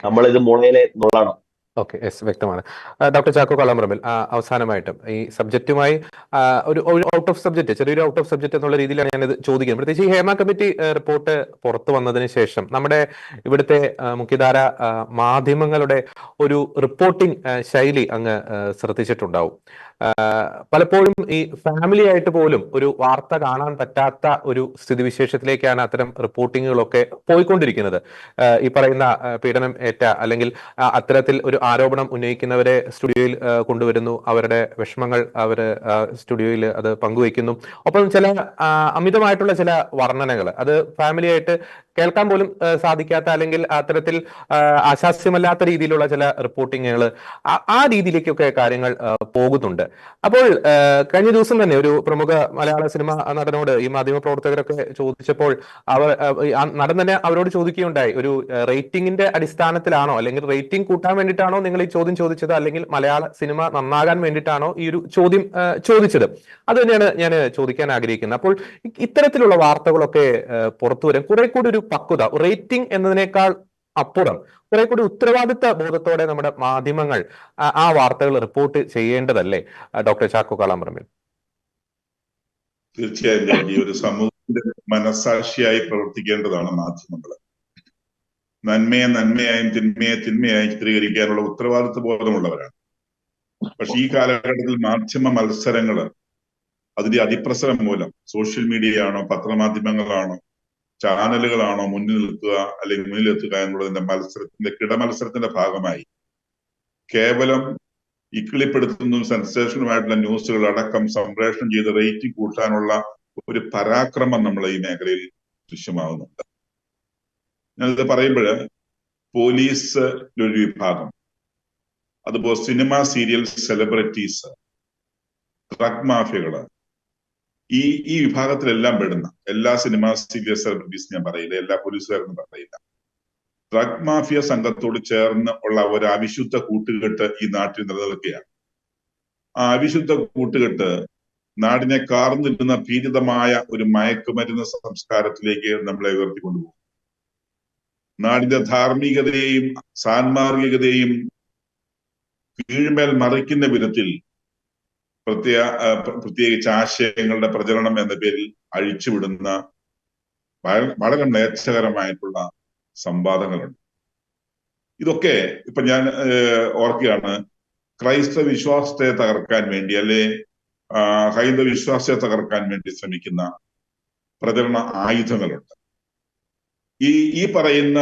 നമ്മളിത് മുളയിലെ നുള്ളണം. ഓക്കെ, യെസ്, വ്യക്തമാണ്. ഡോക്ടർ ചാക്കോ കള്ളംപറമ്പിൽ, അവസാനമായിട്ടും ഈ സബ്ജക്റ്റുമായി ഒരു ഔട്ട് ഓഫ് സബ്ജക്ട്, ചെറിയൊരു ഔട്ട് ഓഫ് സബ്ജക്ട് എന്നുള്ള രീതിയിലാണ് ഞാനിത് ചോദിക്കുന്നത്. പ്രത്യേകിച്ച് ഈ ഹേമ കമ്മിറ്റി റിപ്പോർട്ട് പുറത്തു വന്നതിന് ശേഷം നമ്മുടെ ഇവിടുത്തെ മുഖ്യധാര മാധ്യമങ്ങളുടെ ഒരു റിപ്പോർട്ടിംഗ് ശൈലി അങ്ങ് ശ്രദ്ധിച്ചിട്ടുണ്ടാവും. പലപ്പോഴും ഈ ഫാമിലി ആയിട്ട് പോലും ഒരു വാർത്ത കാണാൻ പറ്റാത്ത ഒരു സ്ഥിതിവിശേഷത്തിലേക്കാണ് അത്തരം റിപ്പോർട്ടിങ്ങുകളൊക്കെ പോയിക്കൊണ്ടിരിക്കുന്നത്. ഈ പറയുന്ന പീഡനം ഏറ്റ അല്ലെങ്കിൽ അത്തരത്തിൽ ഒരു ആരോപണം ഉന്നയിക്കുന്നവരെ സ്റ്റുഡിയോയിൽ കൊണ്ടുവരുന്നു, അവരുടെ വിഷമങ്ങൾ സ്റ്റുഡിയോയിൽ അത് പങ്കുവയ്ക്കുന്നു. ഒപ്പം ചില അമിതമായിട്ടുള്ള ചില വർണ്ണനകൾ, അത് ഫാമിലി ആയിട്ട് കേൾക്കാൻ പോലും സാധിക്കാത്ത അല്ലെങ്കിൽ അത്തരത്തിൽ ആശാസ്യമല്ലാത്ത രീതിയിലുള്ള ചില റിപ്പോർട്ടിങ്ങുകൾ, ആ രീതിയിലേക്കൊക്കെ കാര്യങ്ങൾ പോകുന്നുണ്ട്. അപ്പോൾ കഴിഞ്ഞ ദിവസം തന്നെ ഒരു പ്രമുഖ മലയാള സിനിമ നടനോട് ഈ മാധ്യമ പ്രവർത്തകരൊക്കെ ചോദിച്ചപ്പോൾ ആ നടൻ തന്നെ അവരോട് ചോദിക്കുകയുണ്ടായി, ഒരു റേറ്റിംഗിന്റെ അടിസ്ഥാനത്തിലാണോ അല്ലെങ്കിൽ റേറ്റിംഗ് കൂട്ടാൻ വേണ്ടിയിട്ടാണോ നിങ്ങൾ ഈ ചോദ്യം ചോദിച്ചത്, അല്ലെങ്കിൽ മലയാള സിനിമ നന്നാകാൻ വേണ്ടിയിട്ടാണോ ഈ ഒരു ചോദ്യം ചോദിച്ചത്? അത് തന്നെയാണ് ഞാൻ ചോദിക്കാൻ ആഗ്രഹിക്കുന്നത്. അപ്പോൾ ഇത്തരത്തിലുള്ള വാർത്തകളൊക്കെ പുറത്തു വരാൻ കുറെ കൂടി ഒരു പക്വത, റേറ്റിംഗ് എന്നതിനേക്കാൾ അപ്പുറം കുറെ കൂടി ഉത്തരവാദിത്ത ബോധത്തോടെ നമ്മുടെ മാധ്യമങ്ങൾ ആ വാർത്തകൾ റിപ്പോർട്ട് ചെയ്യേണ്ടതല്ലേ ഡോക്ടർ ചാക്കോ കാളാമ്പറമ്പിൽ? തീർച്ചയായും ഈ ഒരു സമൂഹത്തിന്റെ മനസാക്ഷിയായി പ്രവർത്തിക്കേണ്ടതാണ് മാധ്യമങ്ങൾ. നന്മയെ നന്മയായും തിന്മയെ തിന്മയായും ചിത്രീകരിക്കാനുള്ള ഉത്തരവാദിത്വ ബോധമുള്ളവരാണ്. പക്ഷെ ഈ കാലഘട്ടത്തിൽ മാധ്യമ മത്സരങ്ങൾ, അതിന്റെ അതിപ്രസരം മൂലം സോഷ്യൽ മീഡിയ ആണോ പത്രമാധ്യമങ്ങളാണോ ചാനലുകളാണോ മുന്നിൽ നിൽക്കുക അല്ലെങ്കിൽ മുന്നിലെത്തുക എന്നുള്ളതിന്റെ മത്സരത്തിന്റെ കിടമത്സരത്തിന്റെ ഭാഗമായി കേവലം ഇക്കിളിപ്പെടുത്തുന്നതും സെൻസേഷനുമായിട്ടുള്ള ന്യൂസുകൾ അടക്കം സംപ്രേഷണം ചെയ്ത് റേറ്റിംഗ് കൂട്ടാനുള്ള ഒരു പരാക്രമം നമ്മൾ ഈ മേഖലയിൽ ദൃശ്യമാകുന്നുണ്ട്. ഞാനിത് പറയുമ്പോൾ പോലീസ് ഒരു വിഭാഗം, അതുപോലെ സിനിമ സീരിയൽ സെലിബ്രിറ്റീസ്, ഡ്രഗ് മാഫിയകള്, ഈ വിഭാഗത്തിലെല്ലാം പെടുന്ന എല്ലാ സിനിമ സീരിയൽ സെലിബ്രിറ്റീസ് ഞാൻ പറയില്ല, എല്ലാ പോലീസുകാരെന്ന് പറയില്ല, ഡ്രഗ് മാഫിയ സംഘത്തോട് ചേർന്ന് ഉള്ള ഒരു അവിശുദ്ധ കൂട്ടുകെട്ട് ഈ നാട്ടിൽ നിലനിൽക്കുകയാണ്. ആ അവിശുദ്ധ കൂട്ടുകെട്ട് നാടിനെ കാർന്നിരുന്ന പീഡിതമായ ഒരു മയക്കുമരുന്ന് സംസ്കാരത്തിലേക്ക് നമ്മളെ ഉയർത്തിക്കൊണ്ടുപോകും. നാടിന്റെ ധാർമ്മികതയെയും സാൻമാർഗികതയെയും കീഴ്മേൽ മറിക്കുന്ന വിധത്തിൽ പ്രത്യേകിച്ച് ആശയങ്ങളുടെ പ്രചരണം എന്ന പേരിൽ അഴിച്ചുവിടുന്ന വളരെ മ്ലേച്ഛകരമായിട്ടുള്ള സംവാദങ്ങളുണ്ട്. ഇതൊക്കെ ഇപ്പൊ ഞാൻ ഓർക്കുകയാണ്, ക്രൈസ്തവ വിശ്വാസത്തെ തകർക്കാൻ വേണ്ടി അല്ലെ ഹൈന്ദവ വിശ്വാസത്തെ തകർക്കാൻ വേണ്ടി ശ്രമിക്കുന്ന പ്രചരണ ആയുധങ്ങളുണ്ട്. ഈ പറയുന്ന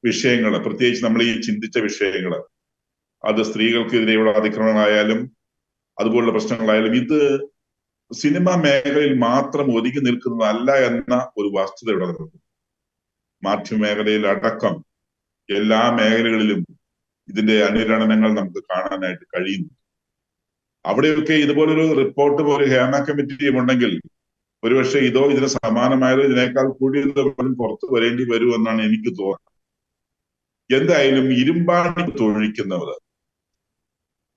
വിഷയങ്ങൾ, പ്രത്യേകിച്ച് നമ്മൾ ഈ ചിന്തിച്ച വിഷയങ്ങൾ, അത് സ്ത്രീകൾക്കെതിരെയുള്ള അതിക്രമങ്ങളായാലും അതുപോലുള്ള പ്രശ്നങ്ങളായാലും, ഇത് സിനിമാ മേഖലയിൽ മാത്രം ഒതുങ്ങി നിൽക്കുന്നതല്ല എന്ന ഒരു വസ്തുത ഇവിടെ നിൽക്കുന്നു. മാധ്യമ മേഖലയിൽ അടക്കം എല്ലാ മേഖലകളിലും ഇതിന്റെ അനുരണനങ്ങൾ നമുക്ക് കാണാനായിട്ട് കഴിയുന്നു. അവിടെയൊക്കെ ഇതുപോലൊരു റിപ്പോർട്ട് പോലെ ഹേമ കമ്മിറ്റിയും ഉണ്ടെങ്കിൽ ഒരുപക്ഷെ ഇതോ ഇതിന് സമാനമായതോ ഇതിനേക്കാൾ കൂടിയത് പോലും പുറത്തു വരേണ്ടി വരുമെന്നാണ് എനിക്ക് തോന്നുന്നത്. എന്തായാലും ഇരുമ്പാണി തൊഴിക്കുന്നവർ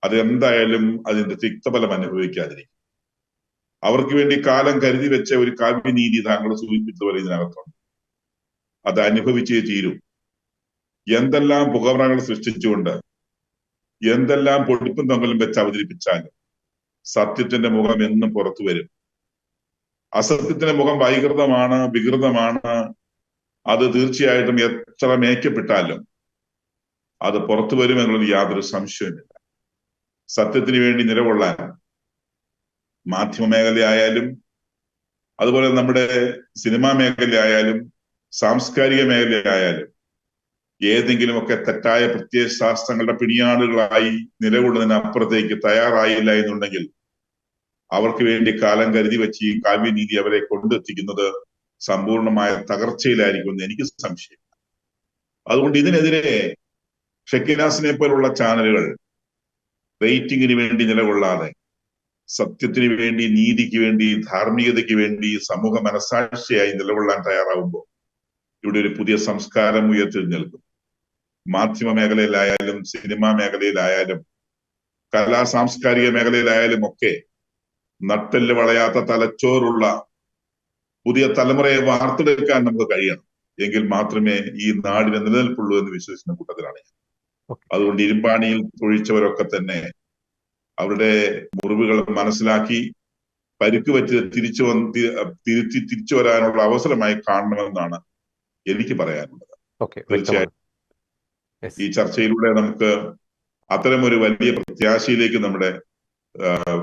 അതെന്തായാലും അതിന്റെ തിക്തഫലം അനുഭവിക്കാതിരിക്കും. അവർക്ക് വേണ്ടി കാലം കരുതി വെച്ച ഒരു കാവ്യനീതി താങ്കൾ സൂചിപ്പിച്ചതുപോലെ ഇതിനകത്തുണ്ട്. അത് അനുഭവിച്ചേ തീരും. എന്തെല്ലാം പുകമറകൾ സൃഷ്ടിച്ചുകൊണ്ട് എന്തെല്ലാം പൊടിപ്പും തൊങ്ങലും വെച്ച് അവതരിപ്പിച്ചാലും സത്യത്തിന്റെ മുഖം എന്നും പുറത്തു വരും. അസത്യത്തിന്റെ മുഖം വൈകൃതമാണ്, വികൃതമാണ്. അത് തീർച്ചയായിട്ടും എത്ര മേക്കപ്പെട്ടാലും അത് പുറത്തു വരും എന്നുള്ളത് യാതൊരു സംശയവുമില്ല. സത്യത്തിന് വേണ്ടി നിലകൊള്ളാൻ മാധ്യമ മേഖലയായാലും അതുപോലെ നമ്മുടെ സിനിമാ മേഖലയായാലും സാംസ്കാരിക മേഖലയായാലും ഏതെങ്കിലുമൊക്കെ തെറ്റായ പ്രത്യയശാസ്ത്രങ്ങളുടെ പിണിയാടുകളായി നിലകൊള്ളുന്നതിനപ്പുറത്തേക്ക് തയ്യാറായില്ല എന്നുണ്ടെങ്കിൽ അവർക്ക് വേണ്ടി കാലം കരുതി വെച്ച് ഈ കാവ്യനീതി അവരെ കൊണ്ടെത്തിക്കുന്നത് സമ്പൂർണമായ തകർച്ചയിലായിരിക്കുമെന്ന് എനിക്ക് സംശയം. അതുകൊണ്ട് ഇതിനെതിരെ ഷെക്കിനാസിനെ പോലുള്ള ചാനലുകൾ റേറ്റിംഗിന് വേണ്ടി നിലകൊള്ളാതെ സത്യത്തിന് വേണ്ടി, നീതിക്ക് വേണ്ടി, ധാർമ്മികതയ്ക്ക് വേണ്ടി, സമൂഹ മനസാക്ഷിയായി നിലകൊള്ളാൻ തയ്യാറാവുമ്പോൾ ഇവിടെ ഒരു പുതിയ സംസ്കാരം ഉയർത്തിനിൽക്കും. മാധ്യമ മേഖലയിലായാലും സിനിമാ മേഖലയിലായാലും കലാ സാംസ്കാരിക മേഖലയിലായാലും ഒക്കെ നട്ടെല്ല് വളയാത്ത തലച്ചോറുള്ള പുതിയ തലമുറയെ വാർത്തെടുക്കാൻ നമുക്ക് കഴിയണം. എങ്കിൽ മാത്രമേ ഈ നാടിന് നിലനിൽപ്പുള്ളൂ എന്ന് വിശ്വസിക്കുന്ന കൂട്ടത്തിലാണ് ഞാൻ. അതുകൊണ്ട് ഇരുമ്പാണിയിൽ തൊഴിച്ചവരൊക്കെ തന്നെ അവരുടെ മുറിവുകൾ മനസ്സിലാക്കി പരിക്ക് വെച്ച് തിരിച്ചു വരാനുള്ള അവസരമായി കാണണമെന്നാണ് എനിക്ക് പറയാനുള്ളത്. തീർച്ചയായും ഈ ചർച്ചയിലൂടെ നമുക്ക് അത്തരമൊരു വലിയ പ്രത്യാശയിലേക്ക് നമ്മുടെ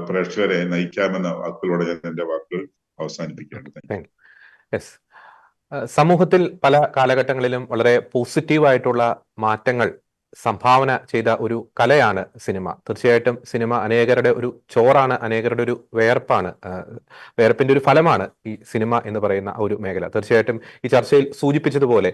പ്രേക്ഷകരെ നയിക്കാമെന്ന വാക്കുകളോടെ ഞാൻ എന്റെ വാക്കുകൾ അവസാനിപ്പിക്കുകയാണ്. സമൂഹത്തിൽ പല കാലഘട്ടങ്ങളിലും വളരെ പോസിറ്റീവായിട്ടുള്ള മാറ്റങ്ങൾ സംഭാവന ചെയ്ത ഒരു കലയാണ് സിനിമ. തീർച്ചയായിട്ടും സിനിമ അനേകരുടെ ഒരു ചോറാണ്, അനേകരുടെ ഒരു വേർപ്പാണ്, വേർപ്പിന്റെ ഒരു ഫലമാണ് ഈ സിനിമ എന്ന് പറയുന്ന ഒരു മേഖല. തീർച്ചയായിട്ടും ഈ ചർച്ചയിൽ സൂചിപ്പിച്ചതുപോലെ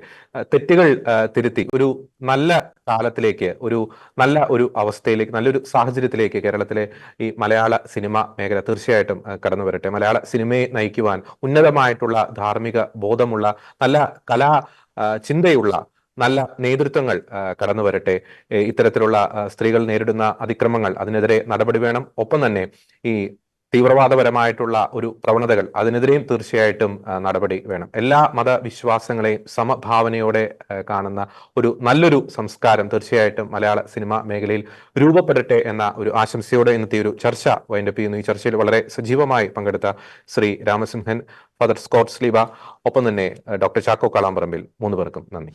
തെറ്റുകൾ തിരുത്തി ഒരു നല്ല കാലത്തിലേക്ക്, ഒരു നല്ല ഒരു അവസ്ഥയിലേക്ക്, നല്ലൊരു സാഹചര്യത്തിലേക്ക് കേരളത്തിലെ ഈ മലയാള സിനിമ മേഖല തീർച്ചയായിട്ടും കടന്നു വരട്ടെ. മലയാള സിനിമയെ നയിക്കുവാൻ ഉന്നതമായിട്ടുള്ള ധാർമ്മിക ബോധമുള്ള, നല്ല കലാ ചിന്തയുള്ള നല്ല നേതൃത്വങ്ങൾ കടന്നു വരട്ടെ. ഇത്തരത്തിലുള്ള സ്ത്രീകൾ നേരിടുന്ന അതിക്രമങ്ങൾ, അതിനെതിരെ നടപടി വേണം. ഒപ്പം തന്നെ ഈ തീവ്രവാദപരമായിട്ടുള്ള ഒരു പ്രവണതകൾ, അതിനെതിരെയും തീർച്ചയായിട്ടും നടപടി വേണം. എല്ലാ മതവിശ്വാസങ്ങളെയും സമഭാവനയോടെ കാണുന്ന ഒരു നല്ലൊരു സംസ്കാരം തീർച്ചയായിട്ടും മലയാള സിനിമ മേഖലയിൽ രൂപപ്പെടട്ടെ എന്ന ഒരു ആശംസയോടെ ഇന്നത്തെ ഒരു ചർച്ച വൈൻഡപ്പ് ചെയ്യുന്നു. ഈ ചർച്ചയിൽ വളരെ സജീവമായി പങ്കെടുത്ത ശ്രീ രാമസിംഹൻ, ഫാദർ സ്കോട്ട് സ്ലീബ, ഒപ്പം തന്നെ ഡോക്ടർ ചാക്കോ കാളാമ്പറമ്പിൽ, 3 പേർക്കും നന്ദി.